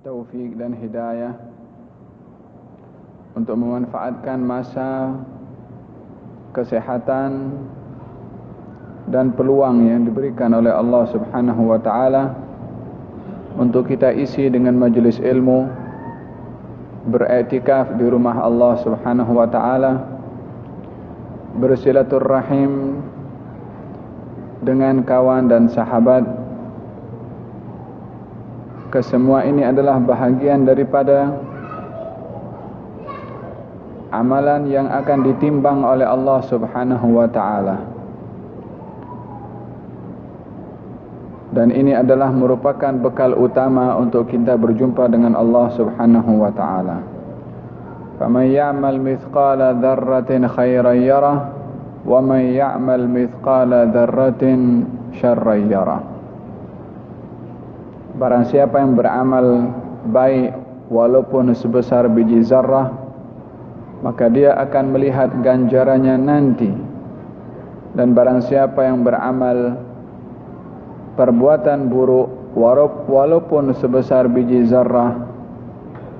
taufik dan hidayah untuk memanfaatkan masa kesehatan dan peluang yang diberikan oleh Allah Subhanahu wa taala untuk kita isi dengan majelis ilmu, beriktikaf di rumah Allah Subhanahu wa taala, bersilaturrahim dengan kawan dan sahabat. Kesemua ini adalah bahagian daripada amalan yang akan ditimbang oleh Allah Subhanahu wa taala. Dan ini adalah merupakan bekal utama untuk kita berjumpa dengan Allah Subhanahu wa taala. Faman ya'mal mithqala dzarratin khairan yarah wa man ya'mal mithqala dzarratin syarran yarah. Barang siapa yang beramal baik walaupun sebesar biji zarrah, maka dia akan melihat ganjarannya nanti. Dan barang siapa yang beramal perbuatan buruk walaupun sebesar biji zarrah,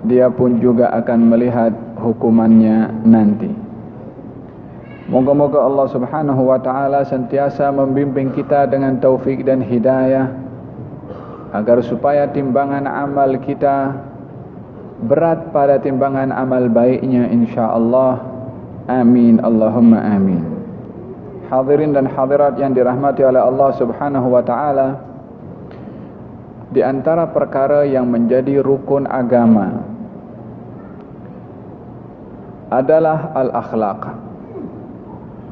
dia pun juga akan melihat hukumannya nanti. Moga-moga Allah Subhanahu wa taala sentiasa membimbing kita dengan taufik dan hidayah, agar supaya timbangan amal kita berat pada timbangan amal baiknya insyaallah. Amin Allahumma amin. Hadirin dan hadirat yang dirahmati oleh Allah Subhanahu wa taala, di antara perkara yang menjadi rukun agama adalah al-akhlaq.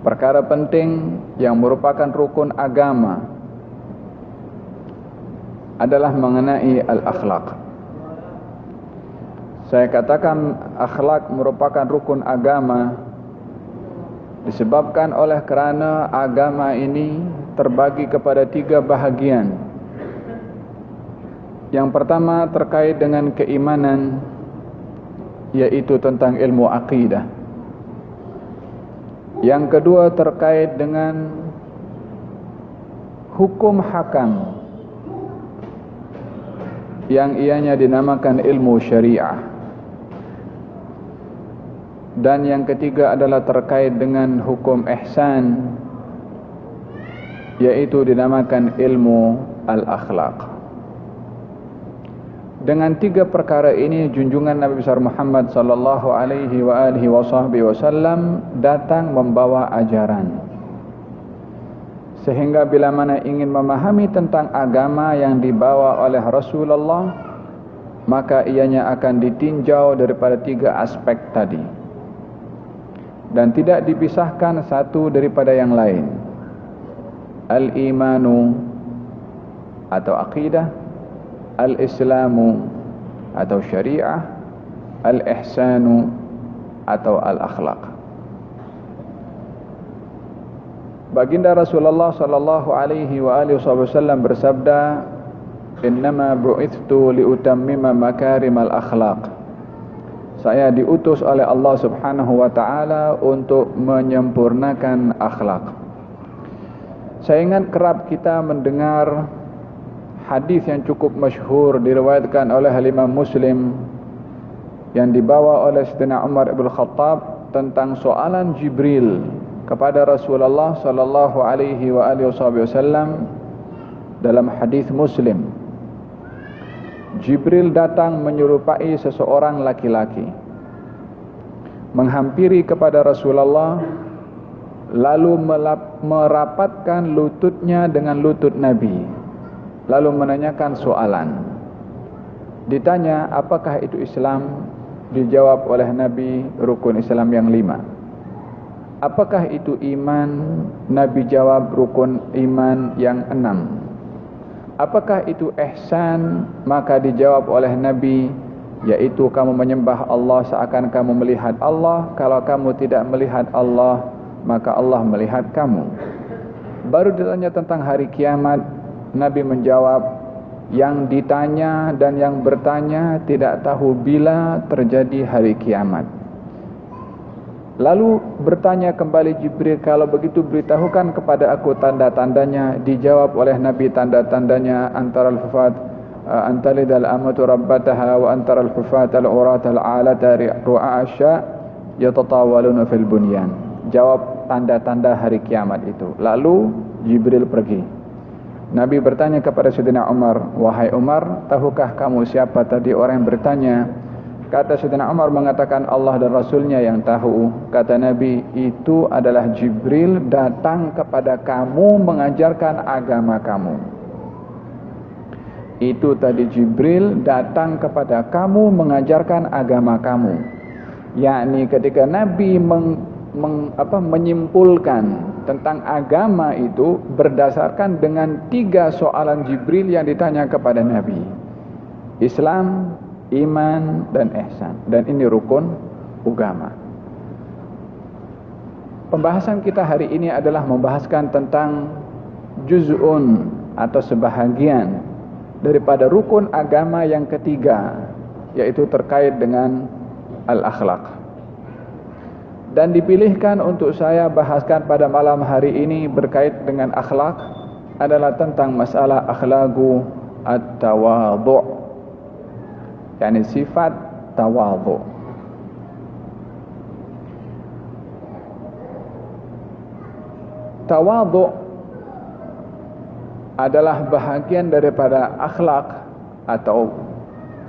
Perkara penting yang merupakan rukun agama adalah mengenai al-akhlaq. Saya katakan akhlak merupakan rukun agama disebabkan oleh kerana agama ini terbagi kepada 3 bahagian. Yang pertama terkait dengan keimanan, yaitu tentang ilmu akidah. Yang kedua terkait dengan hukum hakam, yang ianya dinamakan ilmu syariah. Dan yang ketiga adalah terkait dengan hukum ihsan, yaitu dinamakan ilmu al-akhlaq. Dengan 3 perkara ini junjungan Nabi besar Muhammad sallallahu alaihi wa alihi wasallam datang membawa ajaran. Sehingga bila mana ingin memahami tentang agama yang dibawa oleh Rasulullah, maka ianya akan ditinjau daripada 3 aspek tadi, dan tidak dipisahkan satu daripada yang lain. Al-imanu atau akidah, al-islamu atau syariah, al-ihsanu atau al-akhlaq. Baginda Rasulullah sallallahu alaihi wa alihi wasallam bersabda, "Innama bu'ithtu liutammima makarimal akhlaq." Saya diutus oleh Allah Subhanahu wa taala untuk menyempurnakan akhlak. Saya ingat kerap kita mendengar hadis yang cukup masyhur diriwayatkan oleh Imam Muslim yang dibawa oleh Sayyidina Umar ibn Khattab tentang soalan Jibril kepada Rasulullah sallallahu alaihi wa alihi wasallam. Dalam hadis Muslim, Jibril datang menyerupai seseorang laki-laki, menghampiri kepada Rasulullah, lalu merapatkan lututnya dengan lutut Nabi, lalu menanyakan soalan. Ditanya, apakah itu Islam? Dijawab oleh Nabi, rukun Islam yang 5. Apakah itu iman? Nabi jawab, rukun iman yang 6. Apakah itu ihsan? Maka dijawab oleh Nabi, yaitu kamu menyembah Allah seakan kamu melihat Allah. Kalau kamu tidak melihat Allah, maka Allah melihat kamu. Baru ditanya tentang hari kiamat, Nabi menjawab, yang ditanya dan yang bertanya tidak tahu bila terjadi hari kiamat. Lalu bertanya kembali Jibril, kalau begitu beritahukan kepada aku tanda-tandanya. Dijawab oleh Nabi, tanda-tandanya antara al-fat antalidal amatu rabbataha wa antaral hufata al-urata al-alata ru'a asya yatatawaluna fil bunyan. Jawab tanda-tanda hari kiamat itu. Lalu Jibril pergi. Nabi bertanya kepada Sayyidina Umar, "Wahai Umar, tahukah kamu siapa tadi orang yang bertanya?" Kata Sayyidina Umar mengatakan, "Allah dan Rasulnya yang tahu." Kata Nabi, "Itu adalah Jibril datang kepada kamu mengajarkan agama kamu." Itu tadi Jibril datang kepada kamu mengajarkan agama kamu. Yakni ketika Nabi menyimpulkan tentang agama itu berdasarkan dengan 3 soalan Jibril yang ditanya kepada Nabi. Islam, iman, dan ihsan. Dan ini rukun agama. Pembahasan kita hari ini adalah membahaskan tentang juz'un atau sebahagian daripada rukun agama yang ketiga, yaitu terkait dengan al-akhlaq. Dan dipilihkan untuk saya bahaskan pada malam hari ini berkait dengan akhlak adalah tentang masalah akhlaku at-tawadhu', yakni sifat tawadhu'. Tawadhu' adalah bahagian daripada akhlak atau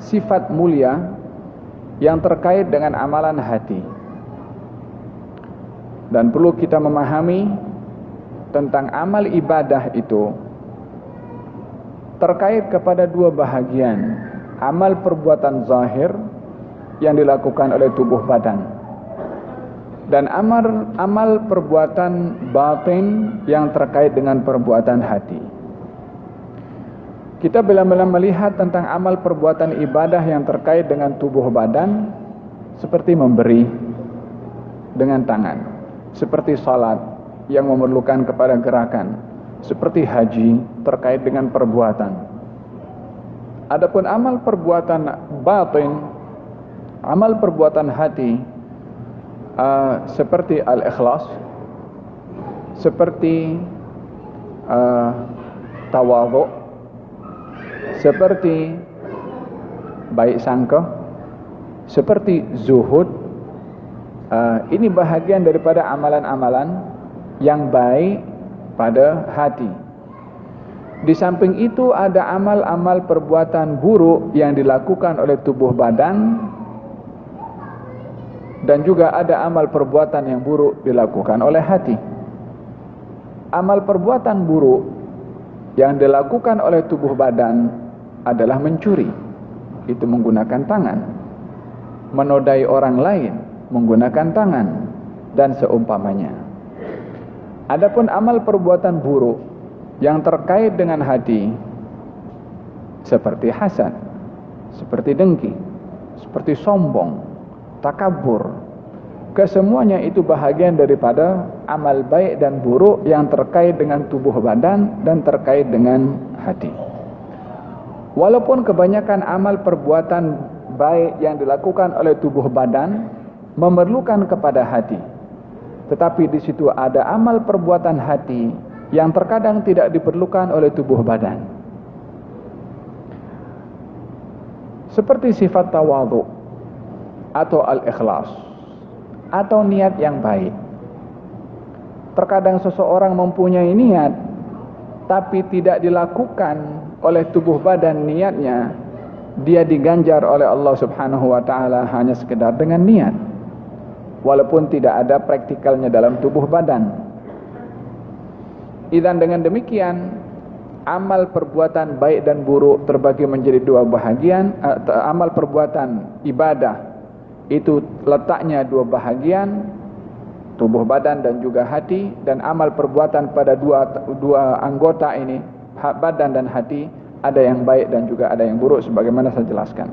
sifat mulia yang terkait dengan amalan hati. Dan perlu kita memahami tentang amal ibadah itu terkait kepada 2 bahagian. Amal perbuatan zahir yang dilakukan oleh tubuh badan, dan amal perbuatan batin yang terkait dengan perbuatan hati. Kita bila-bila melihat tentang amal perbuatan ibadah yang terkait dengan tubuh badan, seperti memberi dengan tangan, seperti salat yang memerlukan kepada gerakan, seperti haji terkait dengan perbuatan. Adapun amal perbuatan batin, amal perbuatan hati, seperti al-ikhlas, seperti tawadhu', seperti baik sangka, seperti zuhud. Ini bahagian daripada amalan-amalan yang baik pada hati. Di samping itu ada amal-amal perbuatan buruk yang dilakukan oleh tubuh badan, dan juga ada amal perbuatan yang buruk dilakukan oleh hati. Amal perbuatan buruk yang dilakukan oleh tubuh badan adalah mencuri, itu menggunakan tangan, menodai orang lain menggunakan tangan, dan seumpamanya. Adapun amal perbuatan buruk yang terkait dengan hati, seperti hasad, seperti dengki, seperti sombong, takabur, kesemuanya itu bahagian daripada amal baik dan buruk yang terkait dengan tubuh badan dan terkait dengan hati. Walaupun kebanyakan amal perbuatan baik yang dilakukan oleh tubuh badan memerlukan kepada hati, tetapi di situ ada amal perbuatan hati yang terkadang tidak diperlukan oleh tubuh badan, seperti sifat tawadhu atau al-ikhlas atau niat yang baik. Terkadang seseorang mempunyai niat tapi tidak dilakukan oleh tubuh badan niatnya, dia diganjar oleh Allah Subhanahu wa taala hanya sekedar dengan niat, walaupun tidak ada praktikalnya dalam tubuh badan. Idzan dengan demikian, amal perbuatan baik dan buruk terbagi menjadi 2 bahagian. Amal perbuatan ibadah itu letaknya 2 bahagian, tubuh badan dan juga hati. Dan amal perbuatan pada dua anggota ini, badan dan hati, ada yang baik dan juga ada yang buruk, sebagaimana saya jelaskan.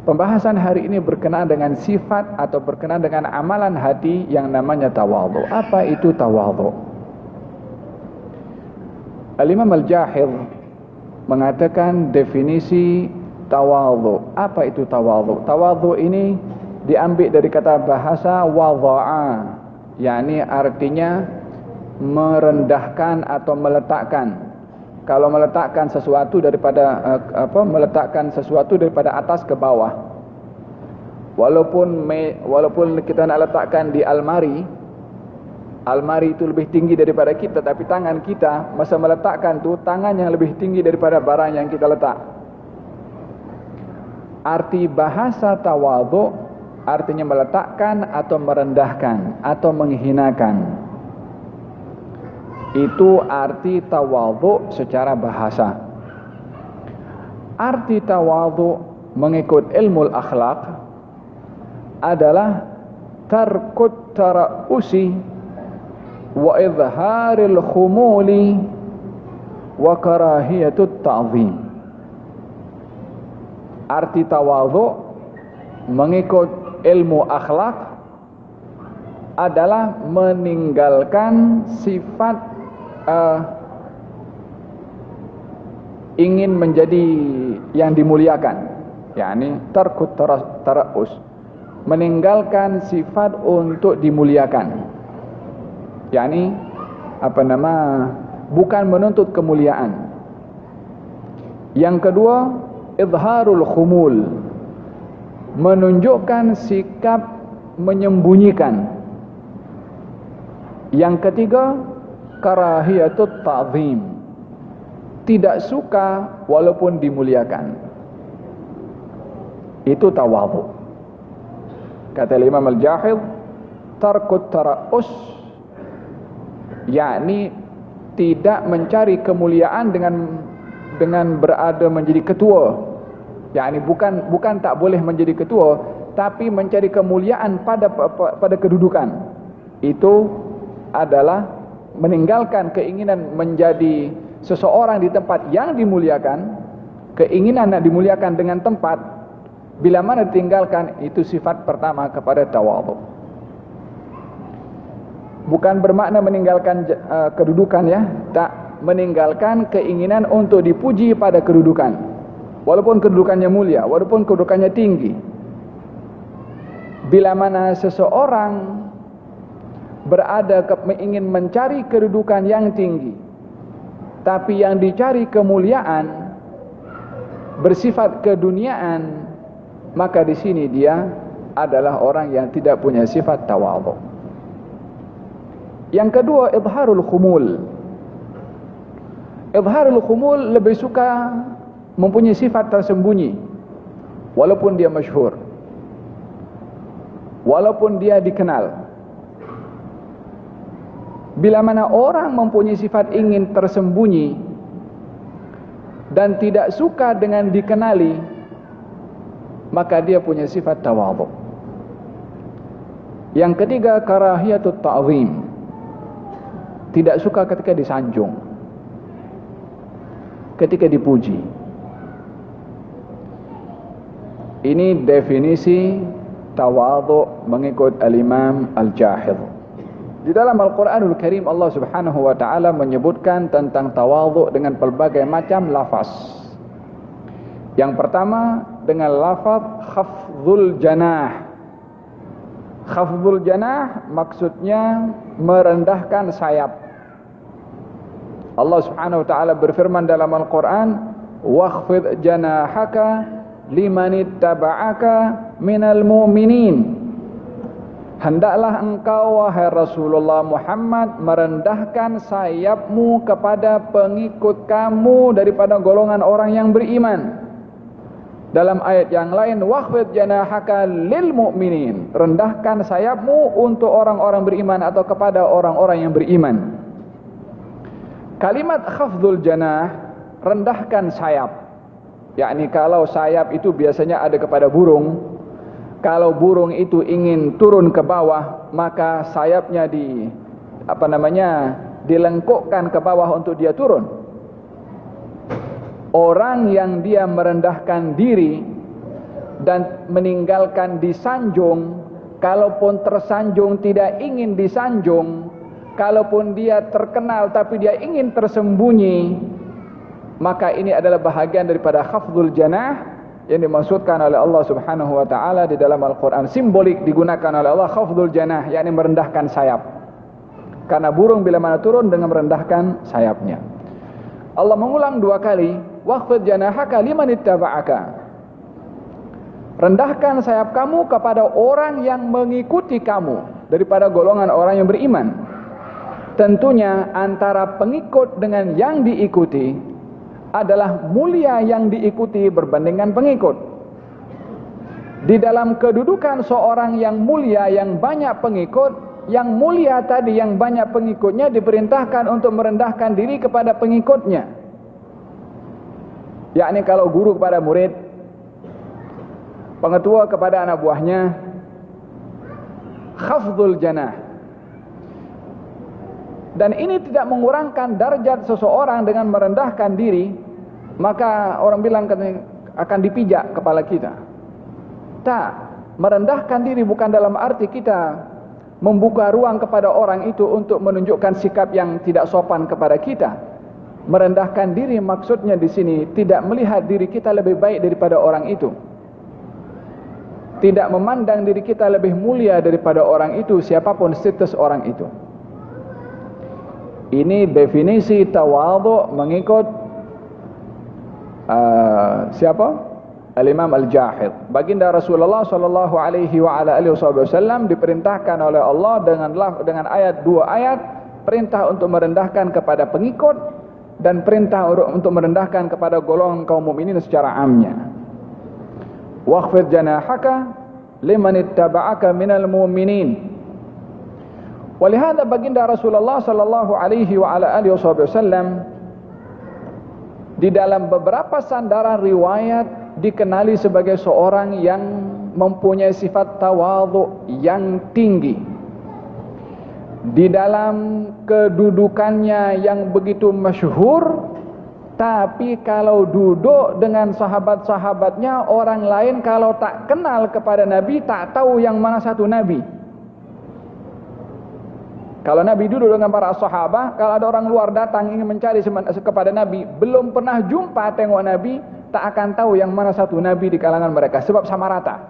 Pembahasan hari ini berkenaan dengan sifat atau berkenaan dengan amalan hati yang namanya tawadhu. Apa itu tawadhu? Al-Imam Al-Jahidh mengatakan definisi tawadhu. Apa itu tawadhu? Tawadhu ini diambil dari kata bahasa wadha'a, yakni artinya merendahkan atau meletakkan. kalau meletakkan sesuatu daripada meletakkan sesuatu daripada atas ke bawah. Walaupun kita nak letakkan di almari itu lebih tinggi daripada kita, tapi tangan kita masa meletakkan tu tangan yang lebih tinggi daripada barang yang kita letak. Arti bahasa tawadhu artinya meletakkan atau merendahkan atau menghinakan. Itu arti tawadhu secara bahasa. Arti tawadhu mengikut ilmu akhlak adalah tarkut tara'usi wa izharil khumuli wa karahiyatut ta'zim. Arti tawadhu mengikut ilmu akhlak adalah meninggalkan sifat ingin menjadi yang dimuliakan, yakni tarkut tara'us, meninggalkan sifat untuk dimuliakan, yakni bukan menuntut kemuliaan. Yang kedua, izharul khumul, menunjukkan sikap menyembunyikan. Yang ketiga, karahiyatut ta'zim, tidak suka walaupun dimuliakan. Itu tawadhu. Kata Imam Al-Jahidh, tarkut tara'us, yakni tidak mencari kemuliaan dengan berada menjadi ketua. Yakni bukan tak boleh menjadi ketua, tapi mencari kemuliaan pada kedudukan. Itu adalah meninggalkan keinginan menjadi seseorang di tempat yang dimuliakan. Keinginan nak dimuliakan dengan tempat, bila mana ditinggalkan, itu sifat pertama kepada tawadhu. Bukan bermakna meninggalkan kedudukan, ya, tak, meninggalkan keinginan untuk dipuji pada kedudukan, walaupun kedudukannya mulia, walaupun kedudukannya tinggi. Bila mana seseorang ingin mencari kedudukan yang tinggi, tapi yang dicari kemuliaan bersifat keduniaan, maka di sini dia adalah orang yang tidak punya sifat tawadhu. Yang kedua, izharul khumul. Izharul khumul lebih suka mempunyai sifat tersembunyi, walaupun dia masyhur, walaupun dia dikenal. Bila mana orang mempunyai sifat ingin tersembunyi dan tidak suka dengan dikenali, maka dia punya sifat tawadhu. Yang ketiga, karahiyatut ta'zim, tidak suka ketika disanjung, ketika dipuji. Ini definisi tawadhu mengikut Al-Imam Al-Jahidh. Di dalam Al-Quranul Karim, Allah Subhanahu wa ta'ala menyebutkan tentang tawadhu dengan pelbagai macam lafaz. Yang pertama dengan lafaz khafdhul janah. Khafdhul janah maksudnya merendahkan sayap. Allah Subhanahu wa ta'ala berfirman dalam Al-Quran, wakhfid janahaka limanittaba'aka minal mu'minin. Hendaklah engkau, wahai Rasulullah Muhammad, merendahkan sayapmu kepada pengikut kamu daripada golongan orang yang beriman. Dalam ayat yang lain, wakhfid janahaka lil mu'minin, rendahkan sayapmu untuk orang-orang beriman atau kepada orang-orang yang beriman. Kalimat khafdhul janah, rendahkan sayap, yakni kalau sayap itu biasanya ada kepada burung. Kalau burung itu ingin turun ke bawah, maka sayapnya dilengkukkan ke bawah untuk dia turun. Orang yang dia merendahkan diri dan meninggalkan disanjung, kalaupun tersanjung tidak ingin disanjung, kalaupun dia terkenal tapi dia ingin tersembunyi, maka ini adalah bahagian daripada khafdhul janah yang dimaksudkan oleh Allah Subhanahu wa ta'ala di dalam Al-Quran. Simbolik digunakan oleh Allah khafdhul janah, yakni merendahkan sayap. Karena burung bila mana turun dengan merendahkan sayapnya. Allah mengulang 2 kali, waqfid janahaka liman ittaba'aka. Rendahkan sayap kamu kepada orang yang mengikuti kamu daripada golongan orang yang beriman. Tentunya antara pengikut dengan yang diikuti adalah mulia yang diikuti berbandingkan pengikut. Di dalam kedudukan seorang yang mulia yang banyak pengikut, yang mulia tadi yang banyak pengikutnya diperintahkan untuk merendahkan diri kepada pengikutnya. Yakni kalau guru kepada murid, pengetua kepada anak buahnya, khafdul janah. Dan ini tidak mengurangkan darjat seseorang dengan merendahkan diri, maka orang bilang akan dipijak kepala kita. Tak, merendahkan diri bukan dalam arti kita membuka ruang kepada orang itu untuk menunjukkan sikap yang tidak sopan kepada kita. Merendahkan diri maksudnya di sini tidak melihat diri kita lebih baik daripada orang itu. Tidak memandang diri kita lebih mulia daripada orang itu, siapapun status orang itu. Ini definisi tawadhu mengikut siapa? Al-Imam Al-Jahid. Baginda Rasulullah sallallahu alaihi wa ala alihi wasallam diperintahkan oleh Allah dengan ayat 2 ayat, perintah untuk merendahkan kepada pengikut dan perintah untuk merendahkan kepada golongan kaum mukminin secara amnya. Waqfid janahaka liman ittaba'aka minal mu'minin. Walihada baginda Rasulullah sallallahu alaihi wa ala alihi wasallam di dalam beberapa sandaran riwayat dikenali sebagai seorang yang mempunyai sifat tawadhu yang tinggi. Di dalam kedudukannya yang begitu masyhur, tapi kalau duduk dengan sahabat-sahabatnya, orang lain kalau tak kenal kepada Nabi, tak tahu yang mana satu Nabi. Kalau Nabi duduk dengan para sahabat, kalau ada orang luar datang ingin mencari kepada Nabi, belum pernah jumpa tengok Nabi, tak akan tahu yang mana satu Nabi di kalangan mereka, sebab sama rata.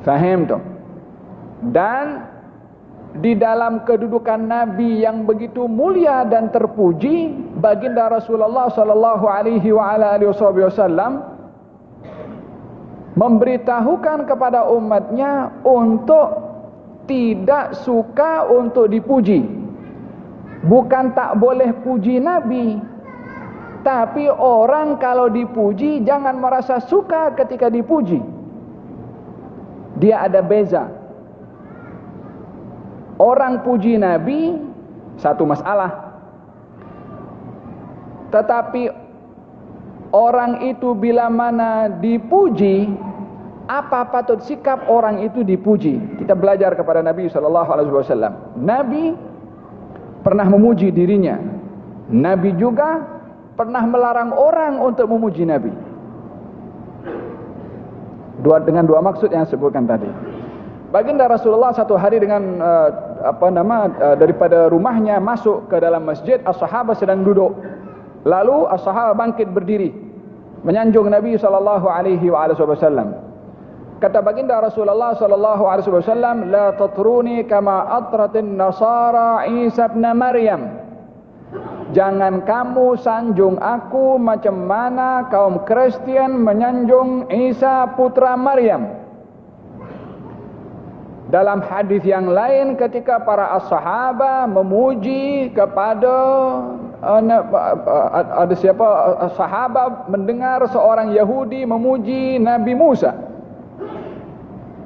Faham tu? Dan di dalam kedudukan Nabi yang begitu mulia dan terpuji, baginda Rasulullah sallallahu alaihi wa ala alihi wasallam memberitahukan kepada umatnya untuk tidak suka untuk dipuji. Bukan tak boleh puji Nabi, tapi orang kalau dipuji jangan merasa suka ketika dipuji. Dia ada beza. Orang puji Nabi satu masalah, tetapi orang itu bila mana dipuji, apa patut sikap orang itu dipuji. Kita belajar kepada Nabi SAW. Nabi pernah memuji dirinya. Nabi juga pernah melarang orang untuk memuji Nabi. Dengan dua maksud yang sebutkan tadi. Baginda Rasulullah satu hari dengan daripada rumahnya masuk ke dalam masjid, as-sahabah sedang duduk. Lalu as-sahabah bangkit berdiri menyanjung Nabi sallallahu alaihi wasallam. Kata baginda Rasulullah sallallahu alaihi wasallam, la tatruni kama atratin nasara Isa ibn Maryam. Jangan kamu sanjung aku macam mana kaum Kristen menyanjung Isa putra Maryam. Dalam hadis yang lain ketika para as-sahabah memuji kepada ada siapa sahabat mendengar seorang Yahudi memuji Nabi Musa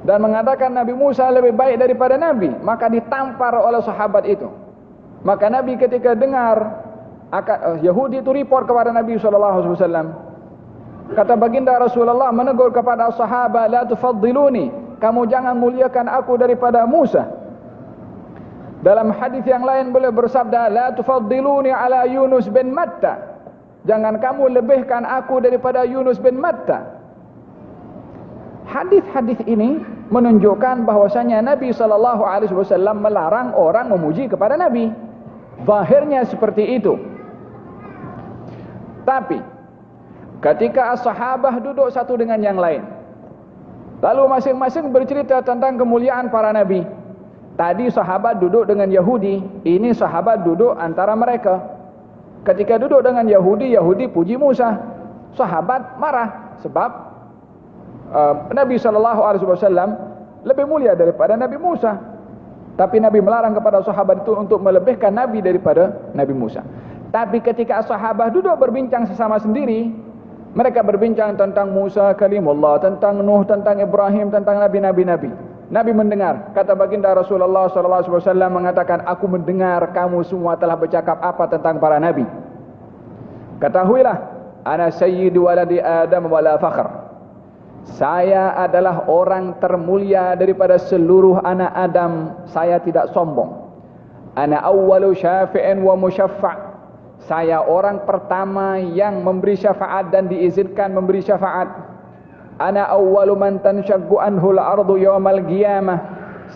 dan mengatakan Nabi Musa lebih baik daripada Nabi, maka ditampar oleh sahabat itu. Maka Nabi ketika dengar Yahudi itu report kepada Nabi SAW, kata baginda Rasulullah menegur kepada sahabat, la tufaddiluni, kamu jangan muliakan aku daripada Musa. Dalam hadis yang lain boleh bersabda, la tufaddiluni ala Yunus bin Matta, jangan kamu lebihkan aku daripada Yunus bin Matta. Hadis-hadis ini menunjukkan bahwasanya Nabi SAW melarang orang memuji kepada Nabi. Zahirnya seperti itu. Tapi ketika as-sahabah duduk satu dengan yang lain, lalu masing-masing bercerita tentang kemuliaan para nabi, Tadi sahabat duduk dengan Yahudi, ini sahabat duduk antara mereka. Ketika duduk dengan Yahudi, Yahudi puji Musa. Sahabat marah sebab Nabi SAW lebih mulia daripada Nabi Musa. Tapi Nabi melarang kepada sahabat itu untuk melebihkan Nabi daripada Nabi Musa. Tapi ketika sahabat duduk berbincang sesama sendiri, mereka berbincang tentang Musa kalimullah, tentang Nuh, tentang Ibrahim, tentang nabi-nabi. Nabi mendengar. Kata baginda Rasulullah SAW mengatakan, aku mendengar kamu semua telah bercakap apa tentang para nabi. Ketahuilah, ana sayyidu waladi Adam wala fakhr. Saya adalah orang termulia daripada seluruh anak Adam. Saya tidak sombong. Ana awwalu syafi'in wa musyaffa'. Saya orang pertama yang memberi syafaat dan diizinkan memberi syafaat. Ana awwalu man tanshaqqu anhu al-ardu yawmal qiyamah.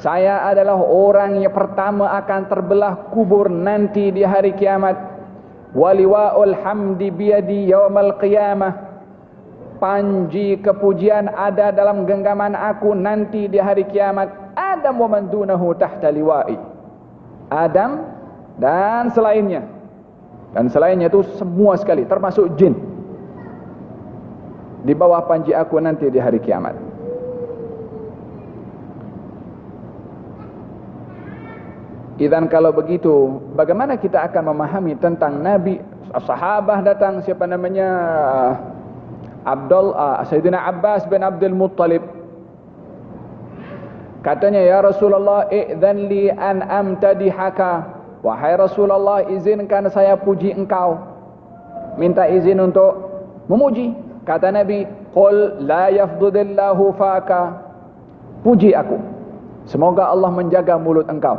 Saya adalah orang yang pertama akan terbelah kubur nanti di hari kiamat. Waliwa'ul hamdi biyadi yawmal qiyamah. Panji kepujian ada dalam genggaman aku nanti di hari kiamat. Adam wa man dunahu tahta liwa'i. Adam dan selainnya. Dan selainnya itu semua sekali, termasuk jin, di bawah panji aku nanti di hari kiamat. Idzan kalau begitu, bagaimana kita akan memahami tentang Nabi? Sahabat datang, siapa namanya, Sayyidina Abbas bin Abdul Muttalib. Katanya, ya Rasulullah, i'dzan li an amtadihaka. Wahai Rasulullah, izinkan saya puji engkau. Minta izin untuk memuji. Kata Nabi, qul la yafdudillahu faka. Puji aku, semoga Allah menjaga mulut engkau.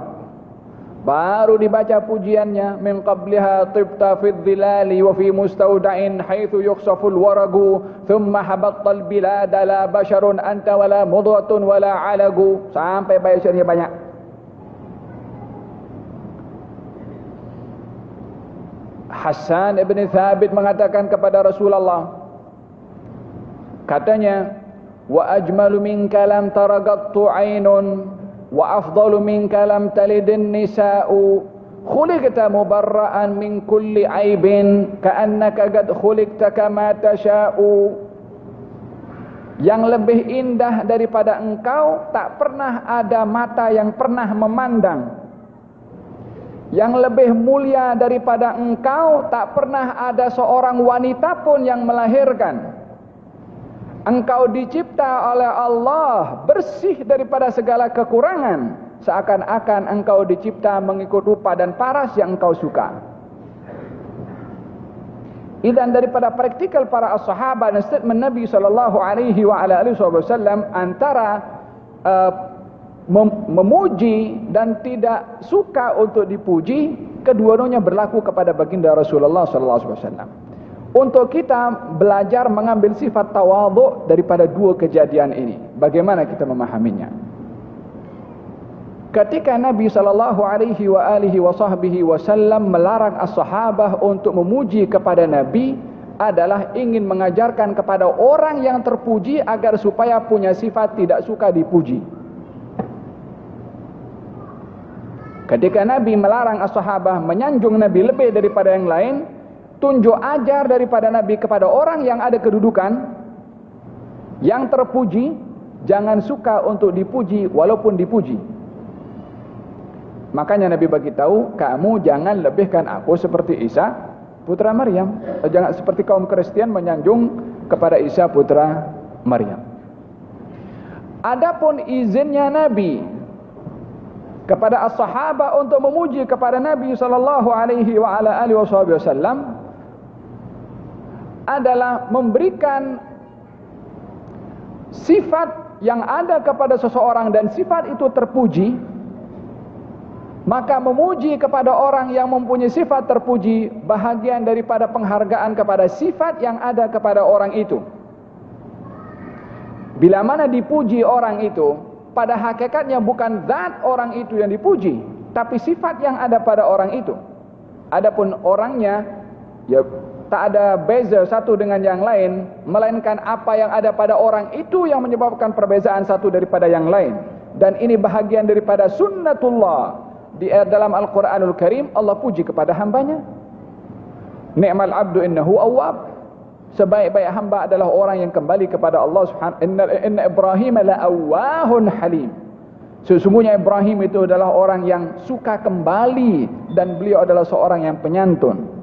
Baru dibaca pujiannya, min qabliha tibta fi dhilali wa fi mustawda'in haitsu yukhsaful waragu thumma habattal bilada la basharun anta wala mudghatun wala alagu, sampai bacanya banyak. Hasan ibn Thabit mengatakan kepada Rasulullah, katanya, wa ajmalu minka lam taragattu aynun wa afdalu minka lam talidin nisa'u khuliqta mubarra'an min kulli aibin ka'annaka qad khuliqta kama tasha'u. Yang lebih indah daripada engkau tak pernah ada mata yang pernah memandang. Yang lebih mulia daripada engkau tak pernah ada seorang wanita pun yang melahirkan. Engkau dicipta oleh Allah bersih daripada segala kekurangan, seakan-akan engkau dicipta mengikut rupa dan paras yang engkau suka. Dan daripada praktikal para sahabat dan statement Nabi SAW antara memuji dan tidak suka untuk dipuji, kedua-duanya berlaku kepada baginda Rasulullah SAW. Untuk kita belajar mengambil sifat tawadhu daripada dua kejadian ini, bagaimana kita memahaminya? Ketika Nabi SAW melarang as-sahabah untuk memuji kepada Nabi, adalah ingin mengajarkan kepada orang yang terpuji agar supaya punya sifat tidak suka dipuji. Ketika Nabi melarang as-sahabah menyanjung Nabi lebih daripada yang lain, tunjuk ajar daripada Nabi kepada orang yang ada kedudukan, yang terpuji, jangan suka untuk dipuji walaupun dipuji. Makanya Nabi bagi tahu, kamu jangan lebihkan aku seperti Isa putra Maryam. Jangan seperti kaum Kristen menyanjung kepada Isa putra Maryam. Adapun izinnya Nabi kepada as-sahabah untuk memuji kepada Nabi SAW adalah memberikan sifat yang ada kepada seseorang dan sifat itu terpuji. Maka memuji kepada orang yang mempunyai sifat terpuji bahagian daripada penghargaan kepada sifat yang ada kepada orang itu. Bila mana dipuji orang itu, pada hakikatnya bukan zat orang itu yang dipuji, tapi sifat yang ada pada orang itu. Adapun orangnya, ya tak ada beza satu dengan yang lain, melainkan apa yang ada pada orang itu yang menyebabkan perbezaan satu daripada yang lain. Dan ini bahagian daripada sunnatullah. Di dalam Al-Quranul Karim Allah puji kepada hambanya. Ni'mal abdu innahu awwab. Sebaik-baik hamba adalah orang yang kembali kepada Allah Subhanahu. Inna Ibrahim la'awwahun halim. Sesungguhnya Ibrahim itu adalah orang yang suka kembali dan beliau adalah seorang yang penyantun.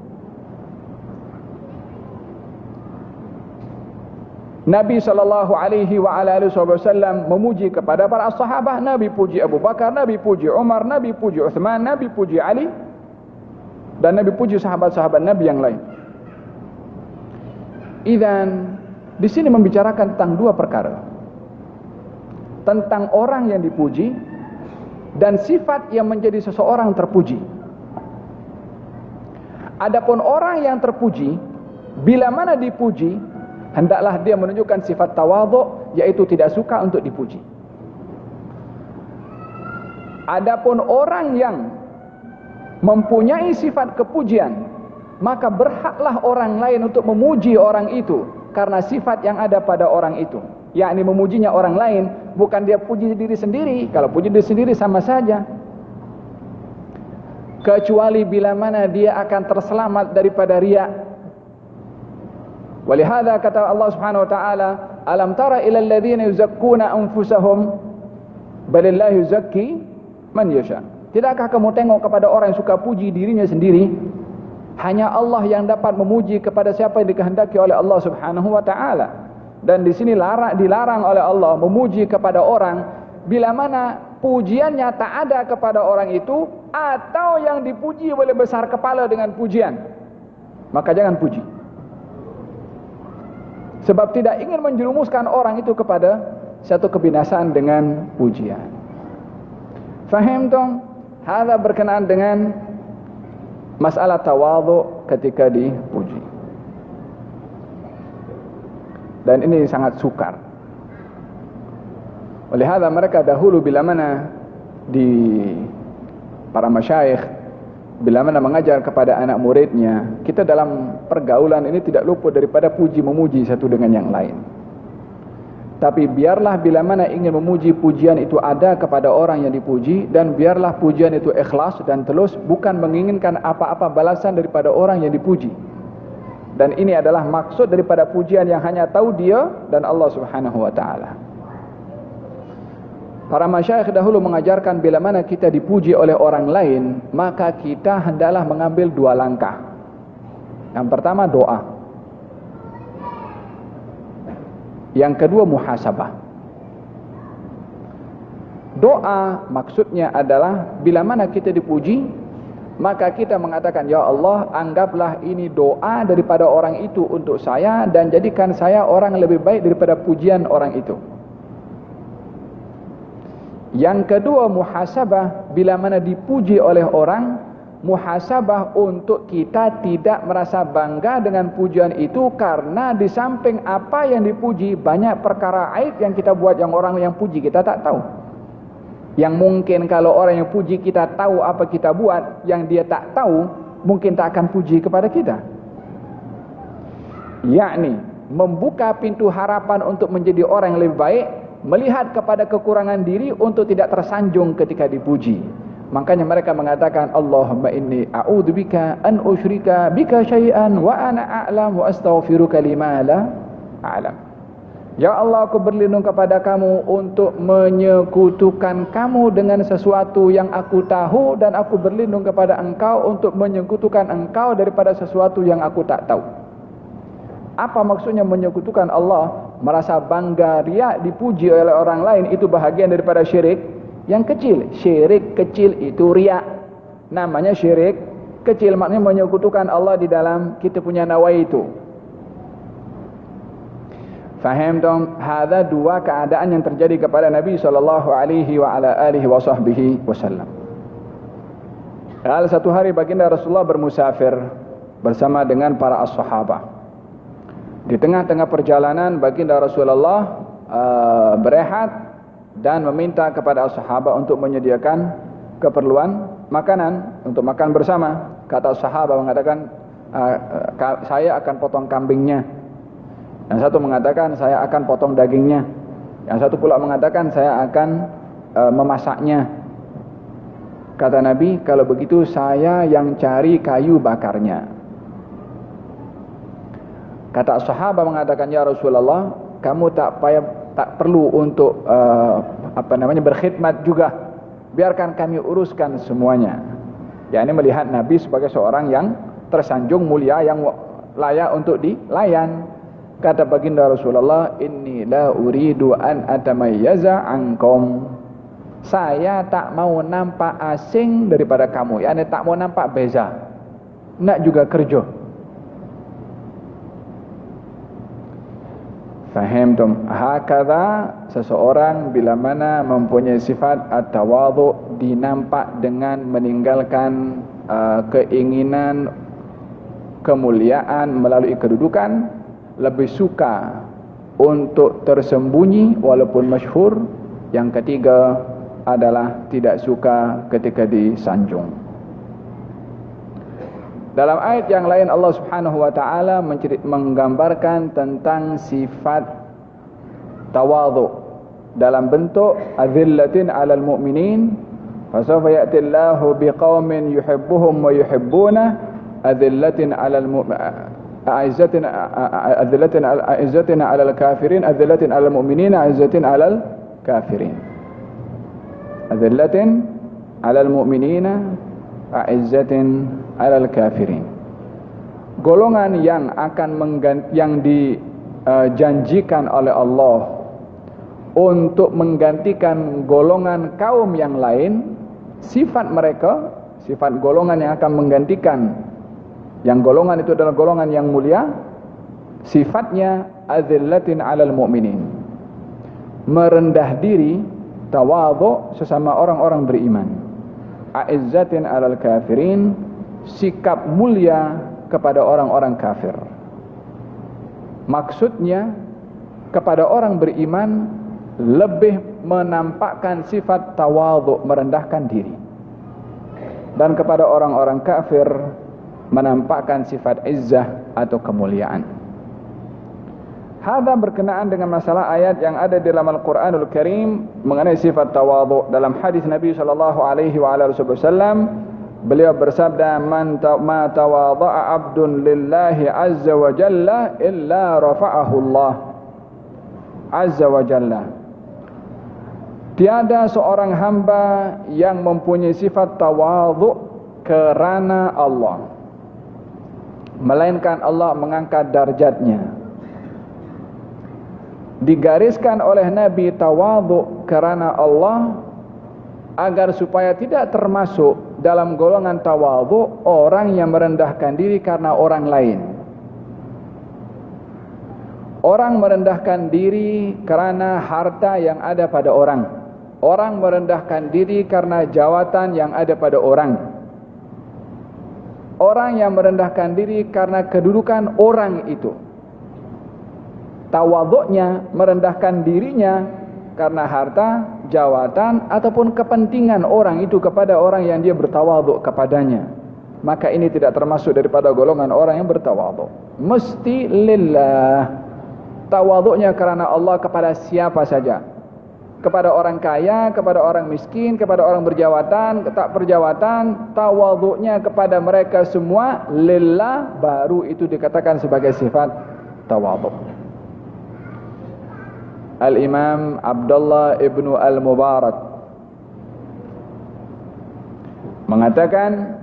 Nabi SAW memuji kepada para sahabat. Nabi puji Abu Bakar, Nabi puji Umar, Nabi puji Uthman, Nabi puji Ali, dan Nabi puji sahabat-sahabat Nabi yang lain. Idzan, di sini membicarakan tentang dua perkara. Tentang orang yang dipuji dan sifat yang menjadi seseorang terpuji. Adapun orang yang terpuji, bila mana dipuji, hendaklah dia menunjukkan sifat tawadhu, yaitu tidak suka untuk dipuji. Adapun orang yang mempunyai sifat kepujian, maka berhaklah orang lain untuk memuji orang itu karena sifat yang ada pada orang itu, yakni memujinya orang lain, bukan dia puji diri sendiri. Kalau puji diri sendiri sama saja, kecuali bila mana dia akan terselamat daripada riya. Walihada kata Allah Subhanahu wa taala, alam tara ila alladziina yuzakkuna anfusahum balillahu yuzakki man yasha. Tidakkah kamu tengok kepada orang yang suka puji dirinya sendiri? Hanya Allah yang dapat memuji kepada siapa yang dikehendaki oleh Allah Subhanahu wa taala. Dan di sini dilarang oleh Allah memuji kepada orang bila mana pujiannya tak ada kepada orang itu, atau yang dipuji boleh besar kepala dengan pujian. Maka jangan puji. Sebab tidak ingin menjerumuskan orang itu kepada satu kebinasaan dengan pujian. Faham dong? Hadza berkenaan dengan masalah tawadhu ketika dipuji. Dan ini sangat sukar. Oleh hadza mereka dahulu bila mana di para masyayikh, bila mana mengajar kepada anak muridnya, kita dalam pergaulan ini tidak luput daripada puji memuji satu dengan yang lain. Tapi biarlah bila mana ingin memuji, pujian itu ada kepada orang yang dipuji, dan biarlah pujian itu ikhlas dan tulus, bukan menginginkan apa-apa balasan daripada orang yang dipuji. Dan ini adalah maksud daripada pujian yang hanya tahu dia dan Allah Subhanahu wa taala. Para masyayikh dahulu mengajarkan bila mana kita dipuji oleh orang lain, maka kita hendaklah mengambil dua langkah. Yang pertama doa. Yang kedua muhasabah. Doa maksudnya adalah bila mana kita dipuji, maka kita mengatakan, ya Allah, anggaplah ini doa daripada orang itu untuk saya, dan jadikan saya orang lebih baik daripada pujian orang itu. Yang kedua muhasabah, bila mana dipuji oleh orang, muhasabah untuk kita tidak merasa bangga dengan pujian itu, karena di samping apa yang dipuji, banyak perkara aib yang kita buat yang orang yang puji kita tak tahu. Yang mungkin kalau orang yang puji kita tahu apa kita buat, yang dia tak tahu, mungkin tak akan puji kepada kita. Yakni membuka pintu harapan untuk menjadi orang yang lebih baik, melihat kepada kekurangan diri untuk tidak tersanjung ketika dipuji. Makanya mereka mengatakan, Allahumma inni a'udzubika an usyrika bika syai'an wa ana a'lam wa astaghfiruka lima la a'lam. Ya Allah, aku berlindung kepada kamu untuk menyekutukan kamu dengan sesuatu yang aku tahu, dan aku berlindung kepada engkau untuk menyekutukan engkau daripada sesuatu yang aku tak tahu. Apa maksudnya menyekutukan Allah? Merasa bangga, riak, dipuji oleh orang lain, itu bahagian daripada syirik yang kecil. Syirik kecil itu riak. Namanya syirik kecil, maknanya menyekutukan Allah di dalam kita punya nawaitu. Faham dong? Hadza dua keadaan yang terjadi kepada Nabi sallallahu alaihi wa ala alihi wasallam. Satu hari baginda Rasulullah bermusafir bersama dengan para as-sahabah. Di tengah-tengah perjalanan, baginda Rasulullah berehat dan meminta kepada sahabat untuk menyediakan keperluan makanan untuk makan bersama. Kata sahabat mengatakan, saya akan potong kambingnya. Yang satu mengatakan, saya akan potong dagingnya. Yang satu pula mengatakan, saya akan memasaknya. Kata Nabi, kalau begitu saya yang cari kayu bakarnya. Kata sahabat mengatakan, ya Rasulullah, kamu tak perlu untuk berkhidmat juga, biarkan kami uruskan semuanya. Ya, ini melihat Nabi sebagai seorang yang tersanjung mulia, yang layak untuk dilayan. Kata baginda Rasulullah, inni la uridu an atamayyaza ankum. Saya tak mau nampak asing daripada kamu, yakni tak mau nampak beza, nak juga kerja. Fahimtum? Hakadha, seseorang bila mana mempunyai sifat at-tawadhu, dinampak dengan meninggalkan keinginan kemuliaan melalui kedudukan, lebih suka untuk tersembunyi walaupun masyhur. Yang ketiga adalah tidak suka ketika disanjung. Dalam ayat yang lain Allah Subhanahu wa taala menggambarkan tentang sifat tawadhu dalam bentuk adzillatin 'alal mu'minin, fasawfa ya'ti Allahu biqaumin yuhibbuhum wa yuhibbuna adzillatin 'alal a'izzatin 'alal kafirin, adzillatin 'alal mu'minina, a'izzatin 'alal kafirin. Adzillatin 'alal mu'minina, a'izzatin 'alal kafirin. Golongan yang akan yang dijanjikan oleh Allah untuk menggantikan golongan kaum yang lain, sifat mereka, sifat golongan yang akan menggantikan yang golongan itu adalah golongan yang mulia, sifatnya adzillatin 'alal mu'minin, merendah diri, tawadhu sesama orang-orang beriman, a'izzatin 'alal kafirin, sikap mulia kepada orang-orang kafir. Maksudnya kepada orang beriman lebih menampakkan sifat tawadhu, merendahkan diri, dan kepada orang-orang kafir menampakkan sifat izzah atau kemuliaan. Hadza berkenaan dengan masalah ayat yang ada di dalam Al-Qur'anul Karim mengenai sifat tawadhu. Dalam hadis Nabi sallallahu alaihi wasallam, beliau bersabda, ma tawadha'a 'abdun lillahi azza wa jalla illa rafa'ahu Allah azza wa jalla. Tiada seorang hamba yang mempunyai sifat tawadhu kerana Allah, melainkan Allah mengangkat darjatnya. Digariskan oleh Nabi tawadhu kerana Allah agar supaya tidak termasuk dalam golongan tawadhu orang yang merendahkan diri karena orang lain. Orang merendahkan diri karena harta yang ada pada orang. Orang merendahkan diri karena jawatan yang ada pada orang. Orang yang merendahkan diri karena kedudukan orang itu. Tawadhu'nya merendahkan dirinya karena harta, jawatan ataupun kepentingan orang itu kepada orang yang dia bertawadhu kepadanya. Maka ini tidak termasuk daripada golongan orang yang bertawadhu. Mesti lillah. Tawadhu'nya karena Allah kepada siapa saja. Kepada orang kaya, kepada orang miskin, kepada orang berjawatan, tak berjawatan, tawadhu'nya kepada mereka semua lillah, baru itu dikatakan sebagai sifat tawadhu. Al-Imam Abdullah ibnu Al-Mubarak mengatakan,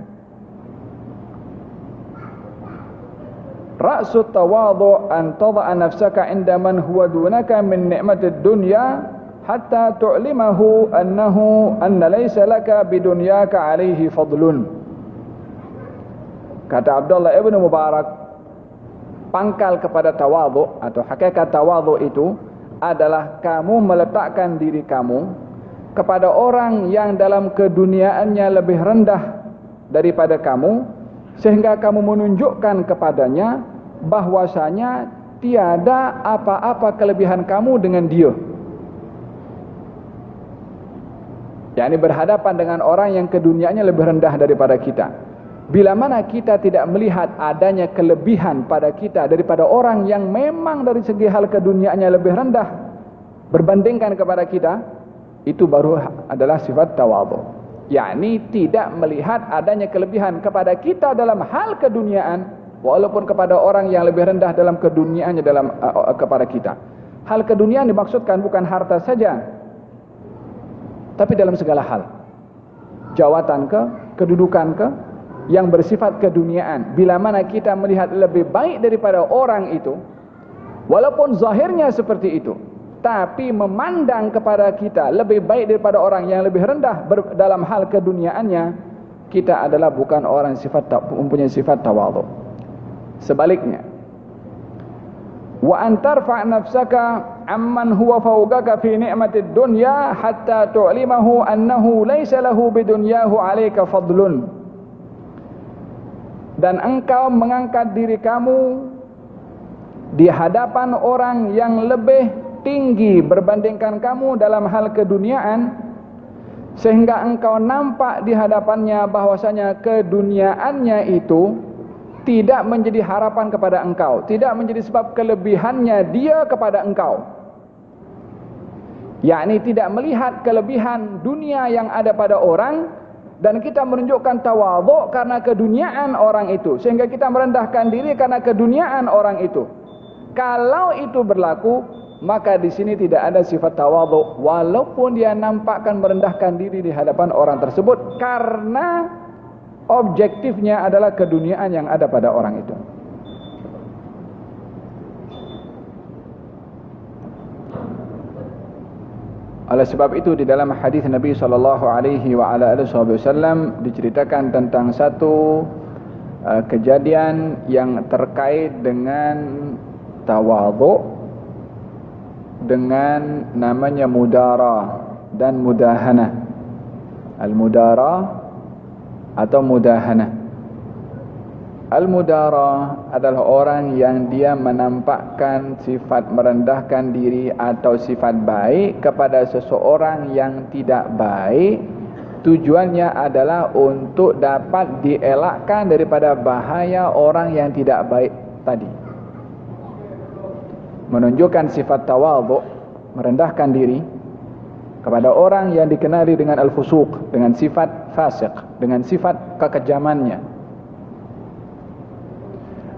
ra'sut tawadhu an tadha'a nafsaka 'inda man huwa dunaka min ni'matid dunya hatta tu'limahu anna laysa laka bidunyaka 'alaihi fadlun. Kata Abdullah ibnu Mubarak, pangkal kepada tawadhu atau hakikat tawadhu itu adalah kamu meletakkan diri kamu kepada orang yang dalam keduniaannya lebih rendah daripada kamu, sehingga kamu menunjukkan kepadanya bahwasanya tiada apa-apa kelebihan kamu dengan dia. yakni berhadapan dengan orang yang keduniaannya lebih rendah daripada kita. Bila mana kita tidak melihat adanya kelebihan pada kita daripada orang yang memang dari segi hal keduniaannya lebih rendah berbandingkan kepada kita, Itu baru adalah sifat tawadhu. Yakni tidak melihat adanya kelebihan kepada kita dalam hal keduniaan, walaupun kepada orang yang lebih rendah dalam keduniaannya kepada kita. Hal keduniaan dimaksudkan bukan harta saja, tapi dalam segala hal. Jawatan ke, kedudukan ke, yang bersifat keduniaan. Bila mana kita melihat lebih baik daripada orang itu, walaupun zahirnya seperti itu, tapi memandang kepada kita lebih baik daripada orang yang lebih rendah dalam hal keduniaannya, kita adalah bukan orang mempunyai sifat tawadhu. Sebaliknya, wa antarfa nafsaka amman huwa fawqaka fi ni'matid dunya hatta tu'limahu annahu laysa lahu bidunyahu 'alaika fadlun. Dan engkau mengangkat diri kamu di hadapan orang yang lebih tinggi berbandingkan kamu dalam hal keduniaan, sehingga engkau nampak di hadapannya bahwasanya keduniaannya itu tidak menjadi harapan kepada engkau, tidak menjadi sebab kelebihannya dia kepada engkau. Yakni tidak melihat kelebihan dunia yang ada pada orang, dan kita menunjukkan tawadhu karena keduniaan orang itu, sehingga kita merendahkan diri karena keduniaan orang itu. Kalau itu berlaku, maka di sini tidak ada sifat tawadhu, walaupun dia nampakkan merendahkan diri di hadapan orang tersebut, karena objektifnya adalah keduniaan yang ada pada orang itu. Oleh sebab itu, di dalam hadis Nabi SAW diceritakan tentang satu kejadian yang terkait dengan tawadhu, dengan namanya mudarah dan mudahanah. Al-mudarah atau mudahanah. Al-mudarah adalah orang yang dia menampakkan sifat merendahkan diri atau sifat baik kepada seseorang yang tidak baik. Tujuannya adalah untuk dapat dielakkan daripada bahaya orang yang tidak baik tadi. Menunjukkan sifat tawadhu, merendahkan diri kepada orang yang dikenali dengan al-fusuq, dengan sifat fasik, dengan sifat kekejamannya.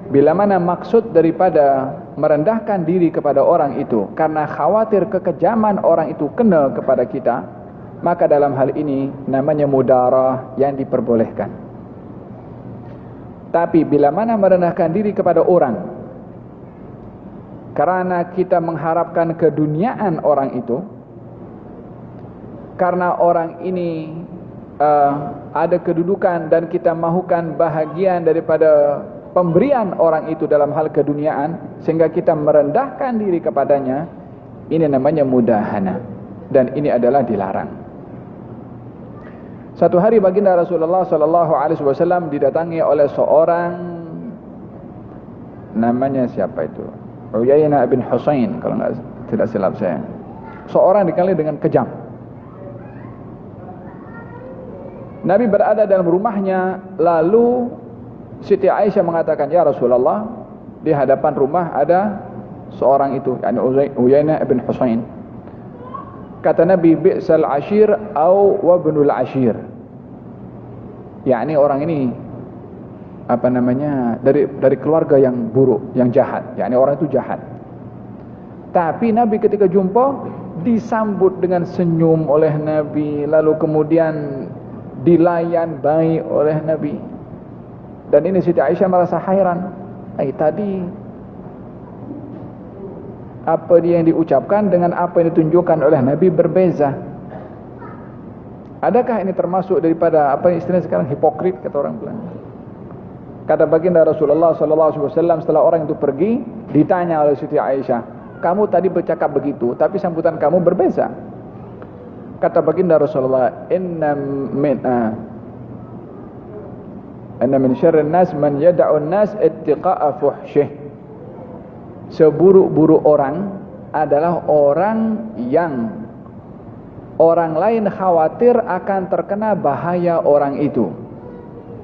Bila mana maksud daripada merendahkan diri kepada orang itu karena khawatir kekejaman orang itu kena kepada kita, maka dalam hal ini namanya mudarah yang diperbolehkan. Tapi bila mana merendahkan diri kepada orang karena kita mengharapkan keduniaan orang itu, karena orang ini ada kedudukan dan kita mahukan bahagian daripada pemberian orang itu dalam hal keduniaan, sehingga kita merendahkan diri kepadanya, ini namanya mudahana, dan ini adalah dilarang. Satu hari baginda Rasulullah SAW didatangi oleh seorang, namanya siapa itu, Uyainah bin Husain kalau tidak silap saya. Seorang dikenali dengan kejam. Nabi berada dalam rumahnya, lalu Siti Aisyah mengatakan, "Ya Rasulullah, di hadapan rumah ada seorang itu, yakni Uyainah bin Husain." Kata Nabi, "Bi'sal ashir au wabnul ashir." Yakni orang ini dari keluarga yang buruk, yang jahat. Yakni orang itu jahat. Tapi Nabi ketika jumpa disambut dengan senyum oleh Nabi, lalu kemudian dilayan baik oleh Nabi. Dan ini Siti Aisyah merasa hairan. Tadi apa dia yang diucapkan dengan apa yang ditunjukkan oleh Nabi berbeza. Adakah ini termasuk daripada apa istilahnya sekarang hipokrit, kata orang bilang. Kata baginda Rasulullah SAW setelah orang itu pergi, ditanya oleh Siti Aisyah, "Kamu tadi bercakap begitu, tapi sambutan kamu berbeza." Kata baginda Rasulullah, "Inna min syarrin nas man yad'un nas ittiqa'a fuhsyih." Seburuk-buruk orang adalah orang yang orang lain khawatir akan terkena bahaya orang itu.